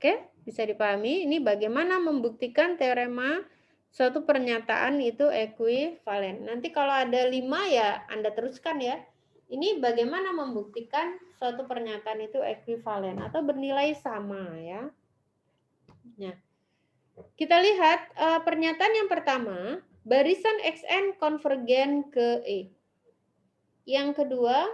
Oke, bisa dipahami. Ini bagaimana membuktikan teorema suatu pernyataan itu ekuivalen. Nanti kalau ada 5 ya Anda teruskan ya. Ini bagaimana membuktikan suatu pernyataan itu ekuivalen atau bernilai sama ya. Nah, kita lihat pernyataan yang pertama, barisan Xn konvergen ke E. Yang kedua,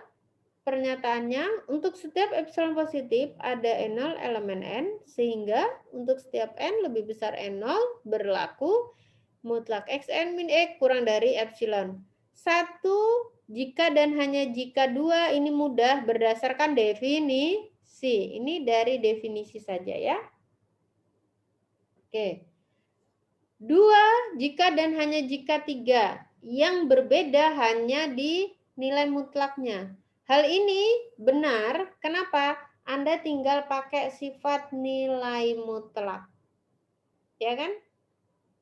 pernyataannya untuk setiap epsilon positif ada N0 elemen N, sehingga untuk setiap N lebih besar N0 berlaku mutlak Xn min X kurang dari epsilon. 1 jika dan hanya jika 2 ini mudah berdasarkan definisi. Ini dari definisi saja ya. Oke. 2 jika dan hanya jika 3 yang berbeda hanya di nilai mutlaknya. Hal ini benar, kenapa? Anda tinggal pakai sifat nilai mutlak. Ya kan?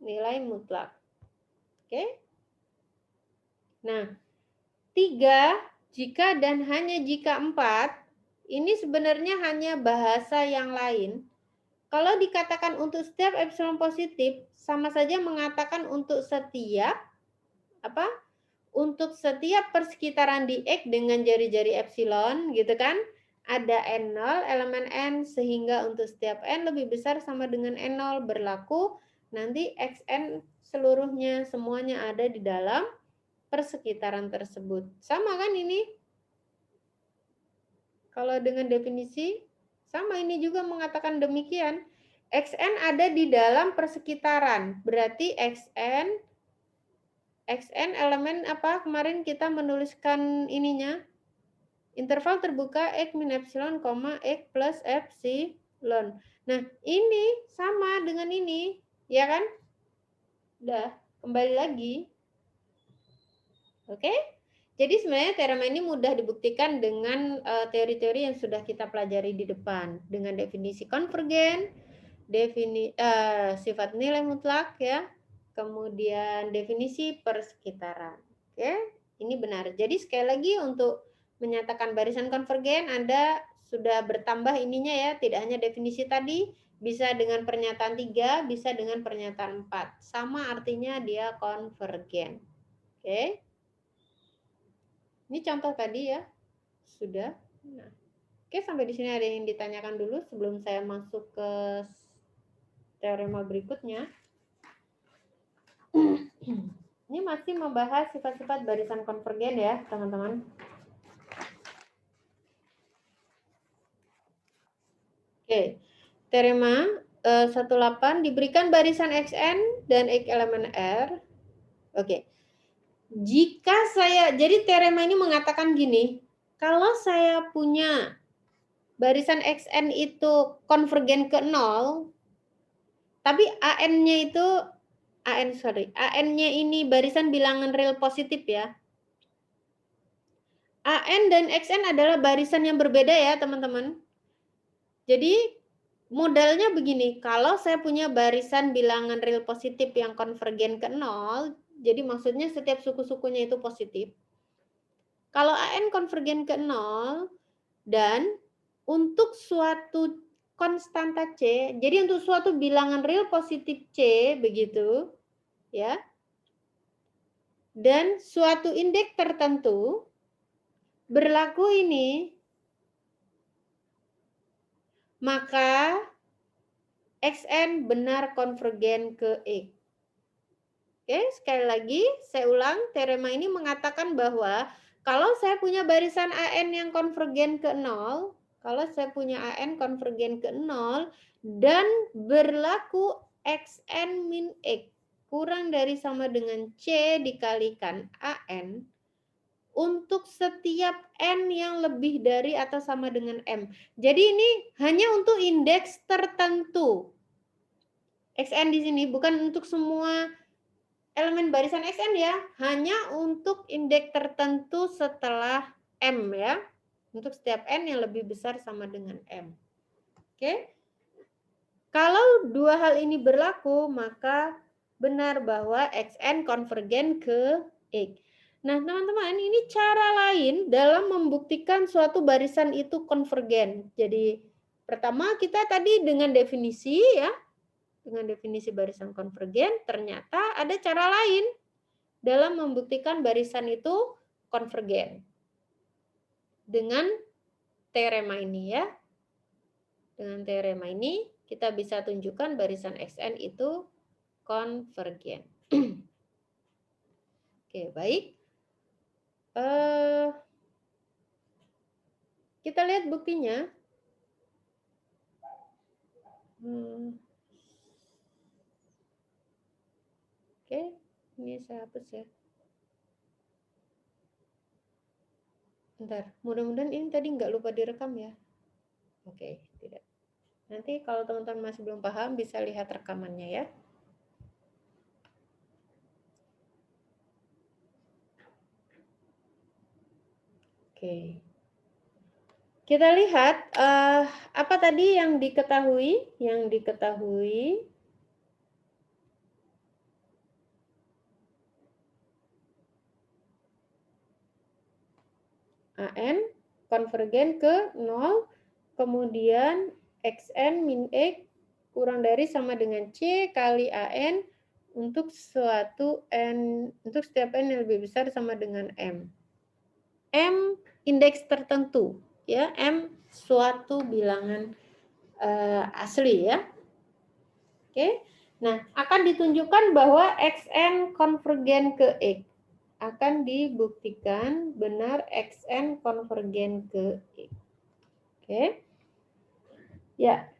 Nilai mutlak. Oke? Nah, 3 jika dan hanya jika 4, ini sebenarnya hanya bahasa yang lain. Kalau dikatakan untuk setiap epsilon positif, sama saja mengatakan untuk setiap apa? Untuk setiap persekitaran di X dengan jari-jari epsilon gitu kan, ada N0 elemen N, sehingga untuk setiap N lebih besar sama dengan N0 berlaku nanti Xn seluruhnya semuanya ada di dalam persekitaran tersebut. Sama kan ini? Kalau dengan definisi sama, ini juga mengatakan demikian. Xn ada di dalam persekitaran, berarti Xn elemen apa? Kemarin kita menuliskan ininya. Interval terbuka X min epsilon, X plus epsilon. Nah, ini sama dengan ini, ya kan? Udah, kembali lagi. Oke? Jadi sebenarnya teorema ini mudah dibuktikan dengan teori-teori yang sudah kita pelajari di depan. Dengan definisi konvergen, sifat nilai mutlak ya, kemudian definisi persekitaran. Oke, ini benar. Jadi sekali lagi untuk menyatakan barisan konvergen Anda sudah bertambah ininya ya, tidak hanya definisi tadi, bisa dengan pernyataan 3, bisa dengan pernyataan 4. Sama artinya dia konvergen. Oke. Ini contoh tadi ya. Sudah. Nah. Oke, sampai di sini ada yang ditanyakan dulu sebelum saya masuk ke teorema berikutnya. Ini masih membahas sifat-sifat barisan konvergen ya, teman-teman. Oke, teorema 18 diberikan barisan Xn dan X elemen R. Oke. Jika saya, jadi teorema ini mengatakan gini, kalau saya punya barisan Xn itu konvergen ke 0, tapi AN-nya itu AN-nya ini barisan bilangan real positif ya. AN dan Xn adalah barisan yang berbeda ya, teman-teman. Jadi modelnya begini, kalau saya punya barisan bilangan real positif yang konvergen ke 0, jadi maksudnya setiap suku-sukunya itu positif. Kalau AN konvergen ke 0 dan untuk suatu konstanta C, jadi untuk suatu bilangan real positif C begitu, ya. Dan suatu indeks tertentu berlaku ini, maka Xn benar konvergen ke X. Oke, sekali lagi saya ulang, teorema ini mengatakan bahwa kalau saya punya barisan AN yang konvergen ke 0, kalau saya punya AN konvergen ke 0 dan berlaku Xn min X kurang dari sama dengan C dikalikan AN untuk setiap N yang lebih dari atau sama dengan M. Jadi ini hanya untuk indeks tertentu. Xn di sini bukan untuk semua elemen barisan Xn ya, hanya untuk indeks tertentu setelah M ya. Untuk setiap N yang lebih besar sama dengan M. Oke. Kalau dua hal ini berlaku, maka benar bahwa Xn konvergen ke X. Nah, teman-teman, ini cara lain dalam membuktikan suatu barisan itu konvergen. Jadi, Pertama kita tadi dengan definisi ya, dengan definisi barisan konvergen, ternyata ada cara lain dalam membuktikan barisan itu konvergen. Dengan teorema ini ya. Dengan teorema ini kita bisa tunjukkan barisan Xn itu konvergen. Oke, baik. Kita lihat buktinya. Oke, ini saya hapus ya. Bentar, mudah-mudahan ini tadi nggak lupa direkam ya. Oke, tidak. Nanti kalau teman-teman masih belum paham bisa lihat rekamannya ya. Oke. Kita lihat apa tadi yang diketahui? Yang diketahui AN konvergen ke 0, kemudian XN min X kurang dari sama dengan C kali AN untuk suatu N, untuk setiap N yang lebih besar sama dengan M. M indeks tertentu, ya, M suatu bilangan asli ya. Oke. Nah, akan ditunjukkan bahwa XN konvergen ke X. Akan dibuktikan benar XN konvergen ke X. Oke. Ya.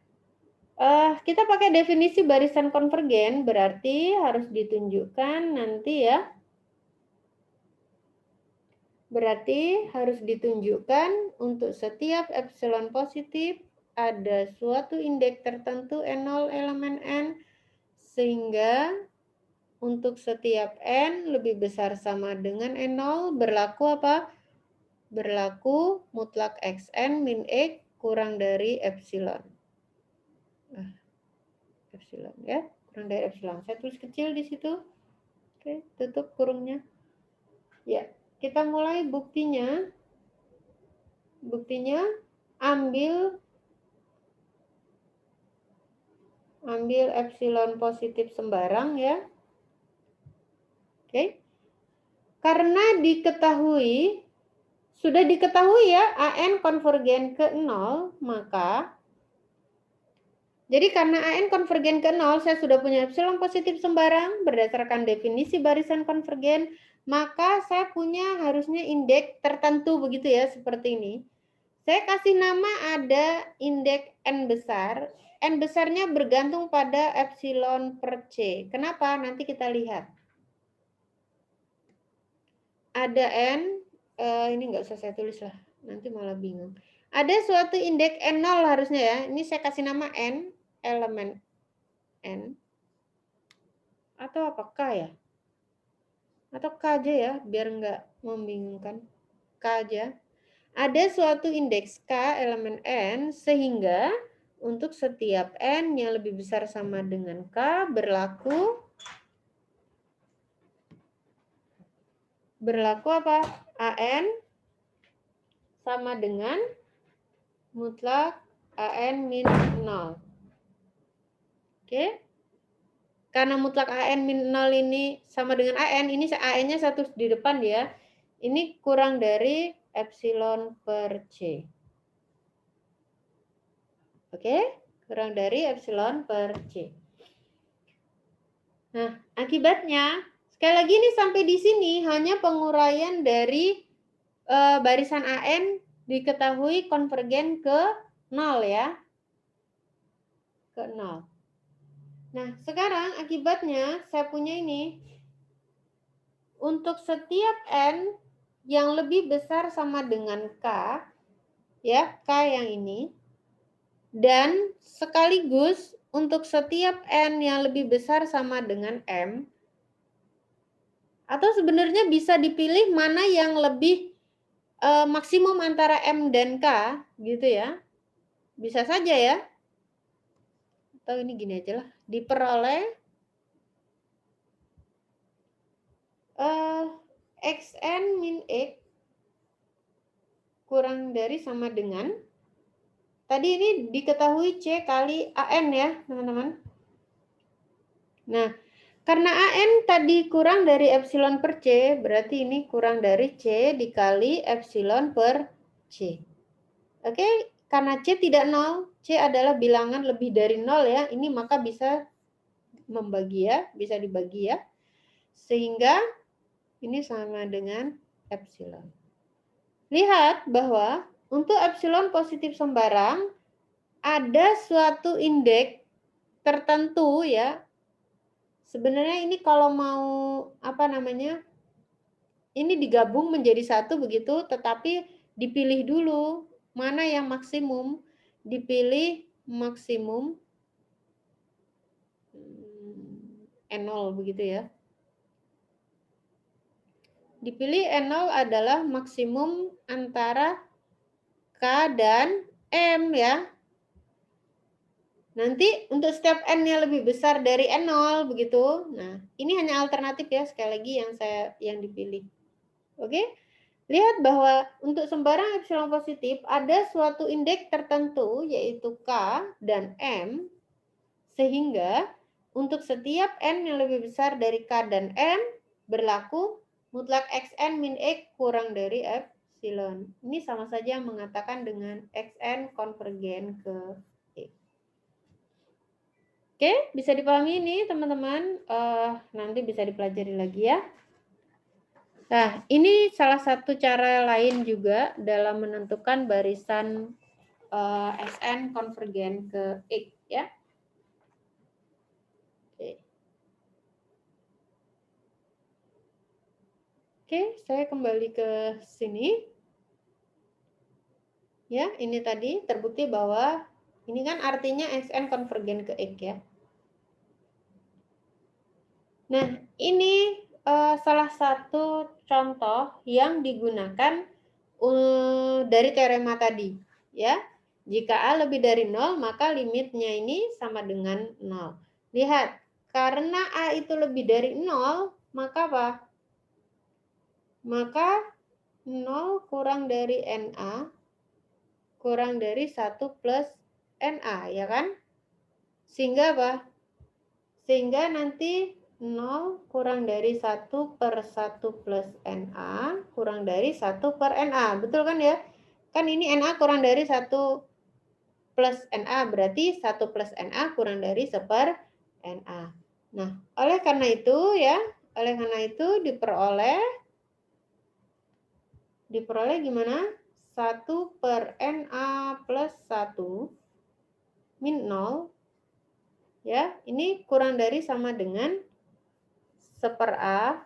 Kita pakai definisi barisan konvergen, berarti harus ditunjukkan nanti ya. Berarti harus ditunjukkan untuk setiap epsilon positif ada suatu indeks tertentu N0 elemen N, sehingga untuk setiap N lebih besar sama dengan N0 berlaku apa? Berlaku mutlak Xn min X kurang dari epsilon. Epsilon ya, kurang dari epsilon. Saya tulis kecil di situ. Oke, tutup kurungnya. Ya, kita mulai buktinya. Buktinya ambil epsilon positif sembarang ya. Oke. Karena sudah diketahui ya AN konvergen ke 0, maka jadi karena AN konvergen ke 0, saya sudah punya epsilon positif sembarang berdasarkan definisi barisan konvergen, maka saya punya harusnya indeks tertentu begitu ya, seperti ini. Saya kasih nama ada indeks N besar. N besarnya bergantung pada epsilon per C. Kenapa? Nanti kita lihat. Ada N, ini nggak usah saya tulis lah, nanti malah bingung. Ada suatu indeks N0 harusnya ya. Ini saya kasih nama N, elemen N. Atau apa? K ya? Atau K aja ya, biar nggak membingungkan. K aja. Ada suatu indeks K elemen N, sehingga untuk setiap N yang lebih besar sama dengan K berlaku apa? AN sama dengan mutlak AN min 0. Oke. Karena mutlak AN min 0 ini sama dengan AN, ini AN-nya satu di depan ya. Ini kurang dari epsilon per C. Oke, kurang dari epsilon per C. Nah, akibatnya, sekali lagi ini sampai di sini hanya penguraian dari barisan AN diketahui konvergen ke 0 ya. Ke 0. Nah, sekarang akibatnya saya punya ini. Untuk setiap N yang lebih besar sama dengan K, ya, K yang ini, dan sekaligus untuk setiap N yang lebih besar sama dengan M, atau sebenarnya bisa dipilih mana yang lebih maksimum antara M dan K, gitu ya. Bisa saja ya. Atau ini gini aja lah, diperoleh Xn min X kurang dari sama dengan Tadi ini diketahui C kali AN ya, teman-teman. Nah, karena AN tadi kurang dari epsilon per C, berarti ini kurang dari C dikali epsilon per C. Oke, karena C tidak 0, C adalah bilangan lebih dari 0 ya, ini maka bisa membagi ya, bisa dibagi ya. Sehingga ini sama dengan epsilon. Lihat bahwa untuk epsilon positif sembarang, ada suatu indeks tertentu ya. Sebenarnya ini kalau mau apa namanya? Ini digabung menjadi satu begitu, tetapi dipilih dulu mana yang maksimum. Dipilih maksimum N0 begitu ya. Dipilih N0 adalah maksimum antara K dan M ya. Nanti untuk setiap N-nya lebih besar dari N0 begitu. Nah, ini hanya alternatif ya, sekali lagi yang dipilih. Oke? Lihat bahwa untuk sembarang epsilon positif ada suatu indeks tertentu yaitu K dan M, sehingga untuk setiap N yang lebih besar dari K dan M berlaku mutlak Xn min X kurang dari epsilon. Ini sama saja mengatakan dengan Xn konvergen ke X. Oke, bisa dipahami ini teman-teman. Nanti bisa dipelajari lagi ya. Nah, ini salah satu cara lain juga dalam menentukan barisan Sn konvergen ke X ya. Oke, saya kembali ke sini. Ya, ini tadi terbukti bahwa ini kan artinya Sn konvergen ke X ya. Nah, ini salah satu contoh yang digunakan dari teorema tadi ya. Jika A lebih dari 0, maka limitnya ini sama dengan 0. Lihat, karena A itu lebih dari 0, maka apa? Maka 0 kurang dari NA kurang dari 1 plus NA, ya kan? Sehingga apa? Sehingga nanti 0 kurang dari 1 per 1 plus NA kurang dari 1 per NA. Betul kan ya? Kan ini NA kurang dari 1 plus NA, berarti 1 plus NA kurang dari 1 per NA. Nah, oleh karena itu ya, diperoleh gimana? 1 per NA plus 1 min 0 ya, ini kurang dari sama dengan 1 per A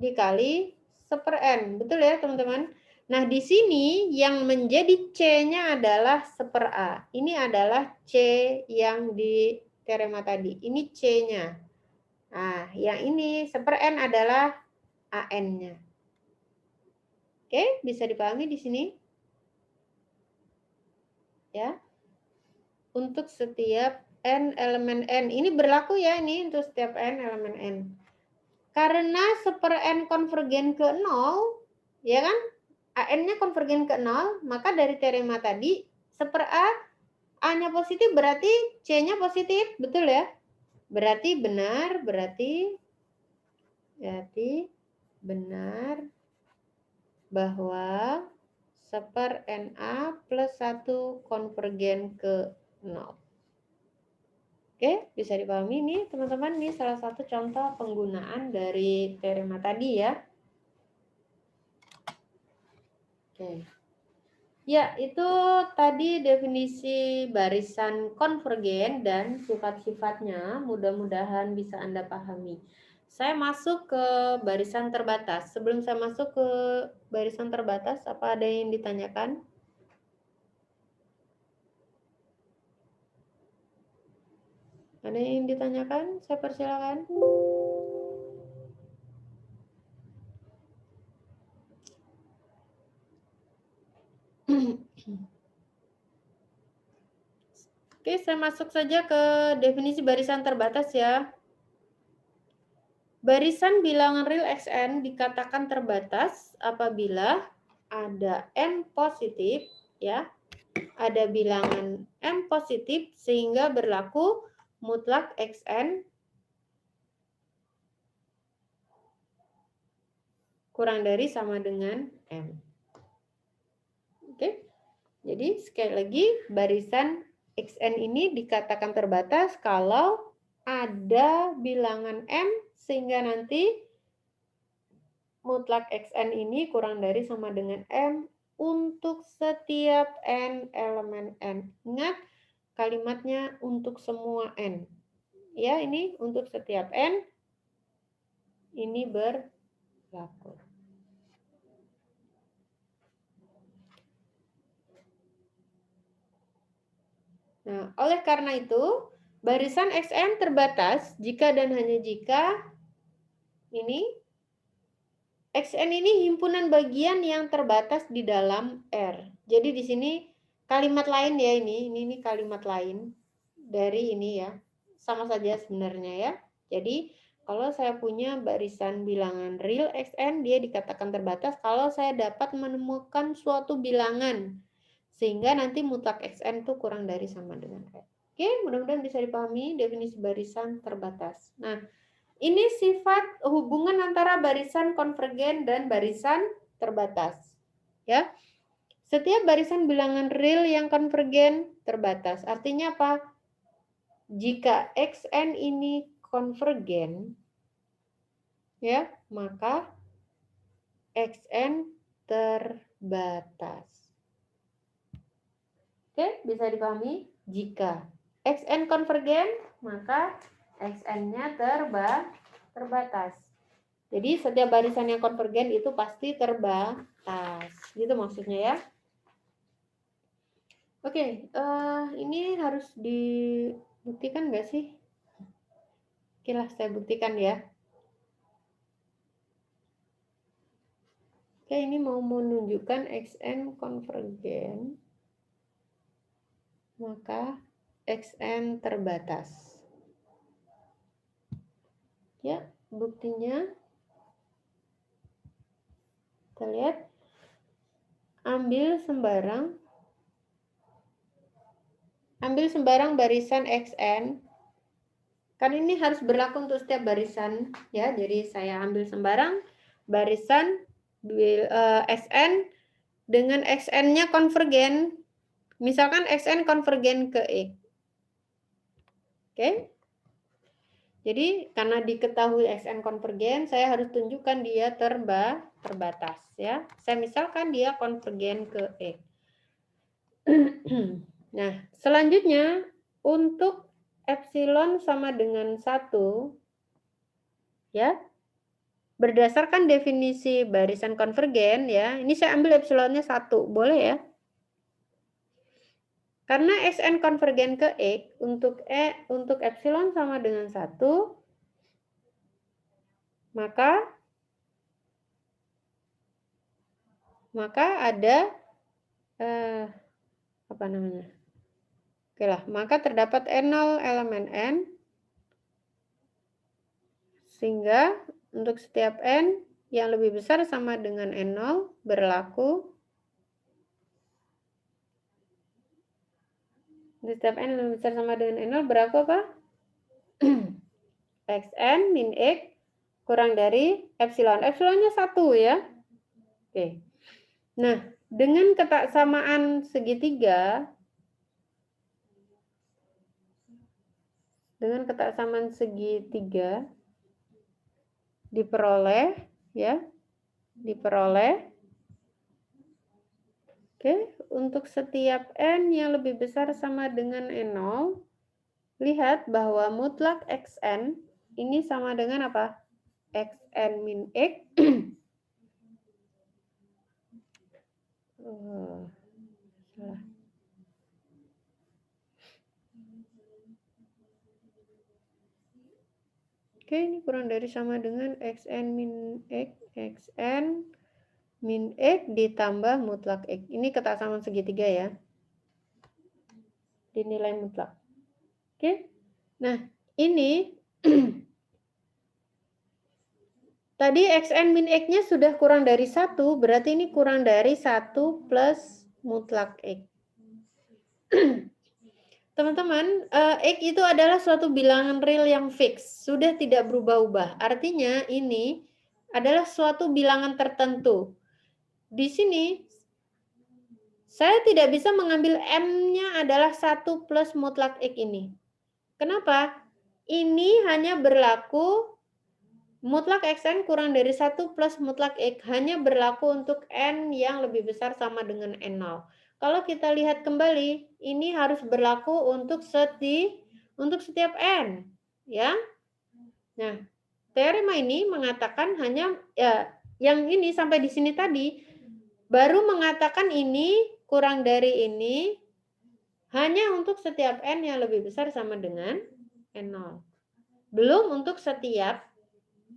dikali 1 per N. Betul ya teman-teman? Nah, di sini yang menjadi C-nya adalah 1 per A. Ini adalah C yang di teorema tadi. Ini C-nya. Nah, yang ini 1 per N adalah AN-nya. Oke, bisa dipahami di sini? Ya. Untuk setiap N elemen N. Ini berlaku ya ini untuk setiap N elemen N. Karena 1 per N konvergen ke 0, ya kan? AN-nya konvergen ke 0, maka dari teorema tadi 1 per A, A-nya positif berarti C-nya positif, betul ya? Berarti benar bahwa 1 per NA plus 1 konvergen ke 0. Oke, bisa dipahami nih teman-teman, ini salah satu contoh penggunaan dari teorema tadi ya. Oke. Ya, itu tadi definisi barisan konvergen dan sifat-sifatnya. Mudah-mudahan bisa Anda pahami. Saya masuk ke barisan terbatas. Sebelum saya masuk ke barisan terbatas, apa ada yang ditanyakan? Ada yang ditanyakan? Saya persilakan. Oke, saya masuk saja ke definisi barisan terbatas ya. Barisan bilangan real Xn dikatakan terbatas apabila ada n positif ya. ada bilangan M positif sehingga berlaku mutlak Xn kurang dari sama dengan M. Oke. Jadi sekali lagi barisan Xn ini dikatakan terbatas kalau ada bilangan M sehingga nanti mutlak Xn ini kurang dari sama dengan M untuk setiap N elemen N. Ingat kalimatnya untuk semua N. Ya, ini untuk setiap N ini berlaku. Nah, oleh karena itu, barisan Xn terbatas jika dan hanya jika ini Xn ini himpunan bagian yang terbatas di dalam R. Jadi di sini kalimat lain ya ini kalimat lain dari ini ya. Sama saja sebenarnya ya. Jadi kalau saya punya barisan bilangan real Xn, dia dikatakan terbatas kalau saya dapat menemukan suatu bilangan sehingga nanti mutlak Xn itu kurang dari sama dengan R. Oke, mudah-mudahan bisa dipahami definisi barisan terbatas. Nah, ini sifat hubungan antara barisan konvergen dan barisan terbatas. Ya. Setiap barisan bilangan real yang konvergen terbatas. Artinya apa? Jika Xn ini konvergen, ya, maka Xn terbatas. Oke, bisa dipahami? Jika Xn konvergen, maka Xn-nya terbatas. Jadi setiap barisan yang konvergen itu pasti terbatas. Gitu maksudnya ya. Oke, ini harus dibuktikan nggak sih? Oke lah, saya buktikan ya. Oke, ini mau menunjukkan Xn konvergen, maka Xn terbatas. Ya, buktinya kita lihat, ambil sembarang barisan Xn, kan ini harus berlaku untuk setiap barisan ya. Jadi saya ambil sembarang barisan Xn dengan Xn-nya konvergen. Misalkan Xn konvergen ke X. Oke. Jadi karena diketahui Xn konvergen, saya harus tunjukkan dia terbatas ya. Saya misalkan dia konvergen ke X. Nah, selanjutnya untuk epsilon sama dengan 1 ya. Berdasarkan definisi barisan konvergen ya. Ini saya ambil epsilonnya 1, boleh ya? Karena Xn konvergen ke X, untuk epsilon sama dengan 1, maka ada apa namanya? Oke lah, maka terdapat N0 elemen N, sehingga untuk setiap N yang lebih besar sama dengan N0 berlaku. Untuk setiap N yang lebih besar sama dengan N0 berlaku apa? Xn min X kurang dari epsilon. Epsilonnya 1 ya. Oke. Nah, dengan ketaksamaan segitiga, diperoleh ya, oke, untuk setiap N yang lebih besar sama dengan N0, lihat bahwa mutlak Xn ini sama dengan apa? Xn min X salah. Oke, ini kurang dari sama dengan Xn min X, Xn min X ditambah mutlak X. Ini ketaksamaan segitiga ya. Dinilai mutlak. Oke. Nah, ini tadi Xn min X-nya sudah kurang dari 1, berarti ini kurang dari 1 plus mutlak X. Teman-teman, X itu adalah suatu bilangan real yang fix, sudah tidak berubah-ubah. Artinya ini adalah suatu bilangan tertentu. Di sini saya tidak bisa mengambil M-nya adalah 1 plus mutlak X ini. Kenapa? Ini hanya berlaku mutlak Xn kurang dari 1 plus mutlak X, hanya berlaku untuk N yang lebih besar sama dengan N0. Kalau kita lihat kembali, ini harus berlaku untuk setiap N. Ya. Nah, teorema ini mengatakan hanya ya, yang ini sampai di sini tadi, baru mengatakan ini kurang dari ini hanya untuk setiap N yang lebih besar sama dengan N0. Belum untuk setiap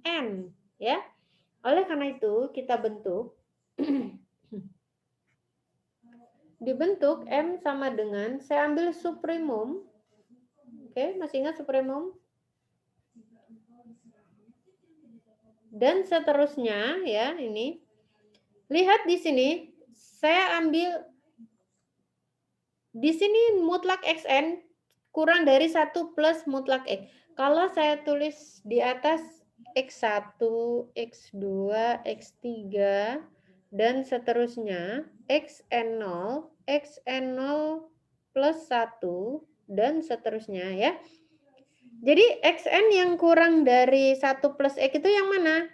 N. Ya. Oleh karena itu, kita bentuk dibentuk M sama dengan, saya ambil supremum. Oke, masih ingat supremum? Dan seterusnya ya, ini. Lihat di sini, saya ambil di sini mutlak Xn kurang dari 1 plus mutlak X. Kalau saya tulis di atas X1, X2, X3, dan seterusnya, Xn0, Xn0 plus 1, dan seterusnya ya. Jadi Xn yang kurang dari 1 plus X itu yang mana?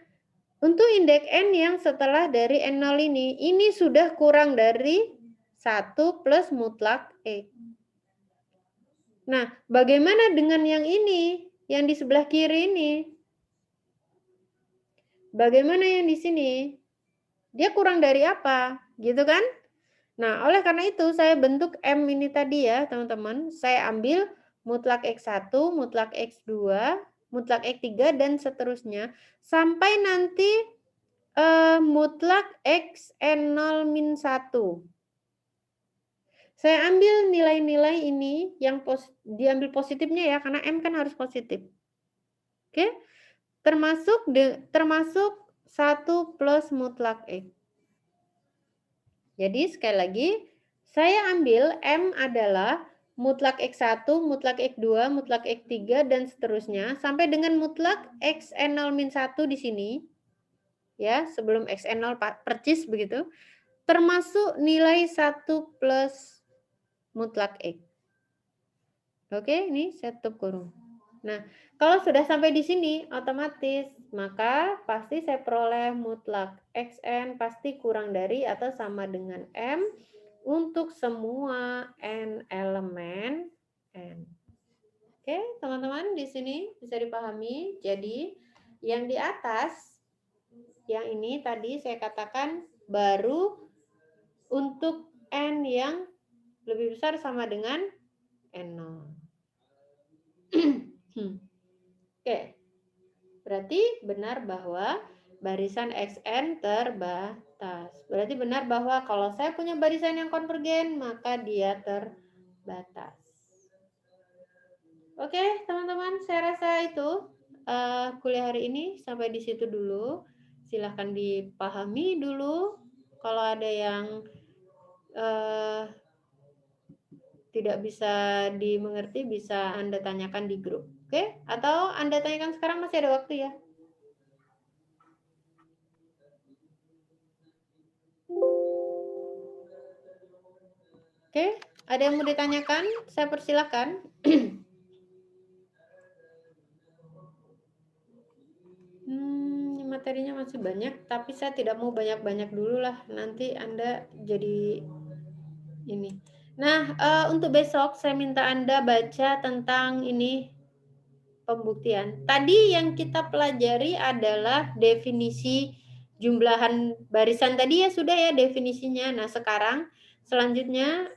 Untuk indeks N yang setelah dari N0 ini sudah kurang dari 1 plus mutlak X. Nah, bagaimana dengan yang ini? Yang di sebelah kiri ini? Bagaimana yang di sini? Dia kurang dari apa? Gitu kan? Nah, oleh karena itu saya bentuk M ini tadi ya, teman-teman. Saya ambil mutlak X1, mutlak X2, mutlak X3, dan seterusnya. Sampai nanti mutlak Xn0 min 1. Saya ambil nilai-nilai ini yang diambil positifnya ya, karena M kan harus positif. Oke? Termasuk 1 plus mutlak X. Jadi sekali lagi, saya ambil M adalah mutlak X1, mutlak X2, mutlak X3, dan seterusnya, sampai dengan mutlak Xn0 min 1 di sini. Ya, sebelum Xn0 percis begitu. Termasuk nilai 1 plus mutlak X. Oke, ini saya tutup kurung. Nah, kalau sudah sampai di sini, otomatis, maka pasti saya peroleh mutlak Xn pasti kurang dari atau sama dengan M untuk semua N elemen N. Oke, teman-teman, di sini bisa dipahami. Jadi, yang di atas, yang ini tadi saya katakan baru untuk N yang lebih besar sama dengan N0. Oke, berarti benar bahwa barisan Xn terbatas. Berarti benar bahwa kalau saya punya barisan yang konvergen, maka dia terbatas. Oke, teman-teman, saya rasa itu kuliah hari ini sampai di situ dulu. Silahkan dipahami dulu. Kalau ada yang tidak bisa dimengerti, bisa Anda tanyakan di grup. Oke? Atau Anda tanyakan sekarang, masih ada waktu ya. Oke? Ada yang mau ditanyakan? Saya persilahkan. Materinya masih banyak, tapi saya tidak mau banyak-banyak dulu lah. Nanti Anda jadi ini. Nah, untuk besok saya minta Anda baca tentang ini pembuktian. Tadi yang kita pelajari adalah definisi jumlahan barisan tadi ya, sudah ya definisinya. Nah, sekarang selanjutnya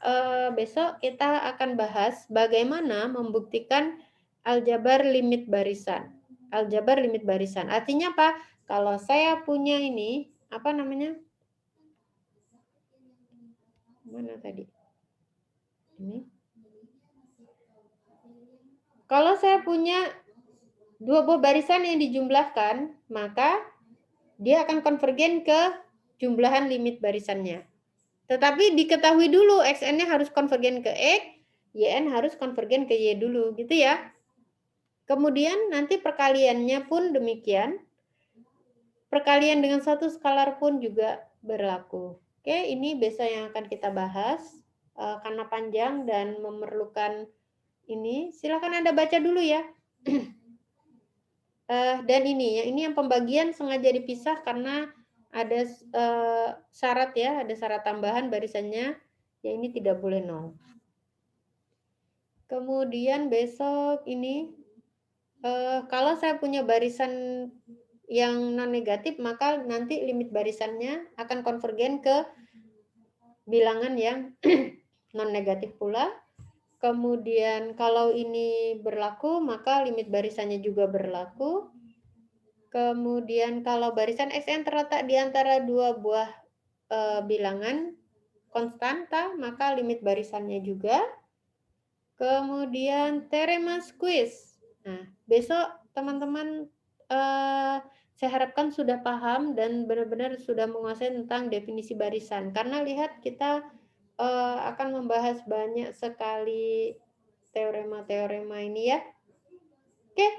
besok kita akan bahas bagaimana membuktikan aljabar limit barisan. Aljabar limit barisan. Artinya apa? Kalau saya punya ini, apa namanya? Mana tadi? Ini. Kalau saya punya dua buah barisan yang dijumlahkan, maka dia akan konvergen ke jumlahan limit barisannya. Tetapi diketahui dulu xn-nya harus konvergen ke X, yn harus konvergen ke Y dulu, gitu ya. Kemudian nanti perkaliannya pun demikian. Perkalian dengan satu skalar pun juga berlaku. Oke, ini besok yang akan kita bahas. Karena panjang dan memerlukan ini, silakan Anda baca dulu ya. Dan ini yang pembagian sengaja dipisah karena ada syarat ya, ada syarat tambahan barisannya, ya ini tidak boleh 0. Kemudian besok ini, kalau saya punya barisan yang non negatif, maka nanti limit barisannya akan konvergen ke bilangan yang non negatif pula. Kemudian kalau ini berlaku, maka limit barisannya juga berlaku. Kemudian kalau barisan xn terletak di antara dua buah bilangan konstanta, maka limit barisannya juga. Kemudian teorema squeeze. Nah, besok teman-teman saya harapkan sudah paham dan benar-benar sudah menguasai tentang definisi barisan. Karena lihat kita akan membahas banyak sekali teorema-teorema ini ya. Oke,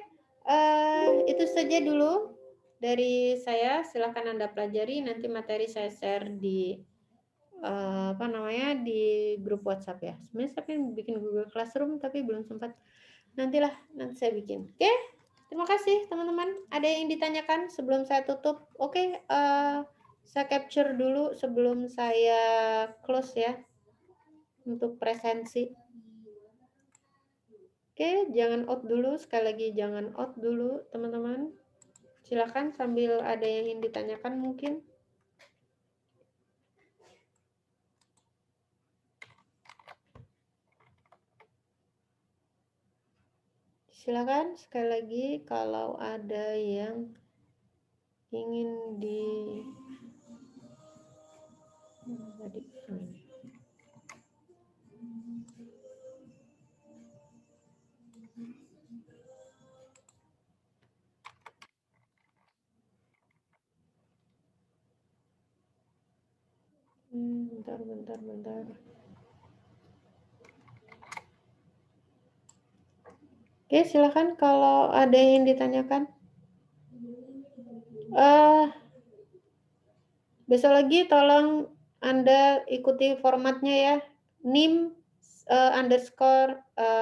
itu saja dulu dari saya. Silahkan Anda pelajari. Nanti materi saya share di di grup WhatsApp ya. Sebenarnya saya pengen bikin Google Classroom tapi belum sempat. Nanti saya bikin. Oke, terima kasih teman-teman. Ada yang ditanyakan sebelum saya tutup? Oke, saya capture dulu sebelum saya close ya untuk presensi. Oke, jangan out dulu. Sekali lagi jangan out dulu teman-teman. Silakan sambil ada yang ingin ditanyakan mungkin. Silakan sekali lagi kalau ada yang ingin bentar. Oke, silakan kalau ada yang ditanyakan. Besok lagi tolong Anda ikuti formatnya ya. NIM underscore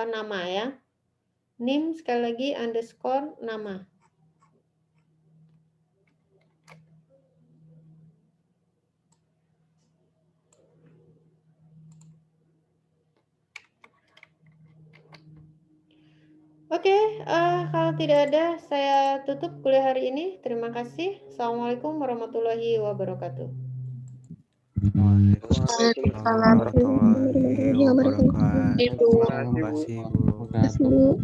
nama ya. NIM sekali lagi underscore nama. Oke, kalau tidak ada, saya tutup kuliah hari ini. Terima kasih. Assalamualaikum warahmatullahi wabarakatuh. Waalaikumsalam warahmatullahi wabarakatuh. Terima kasih, Bu.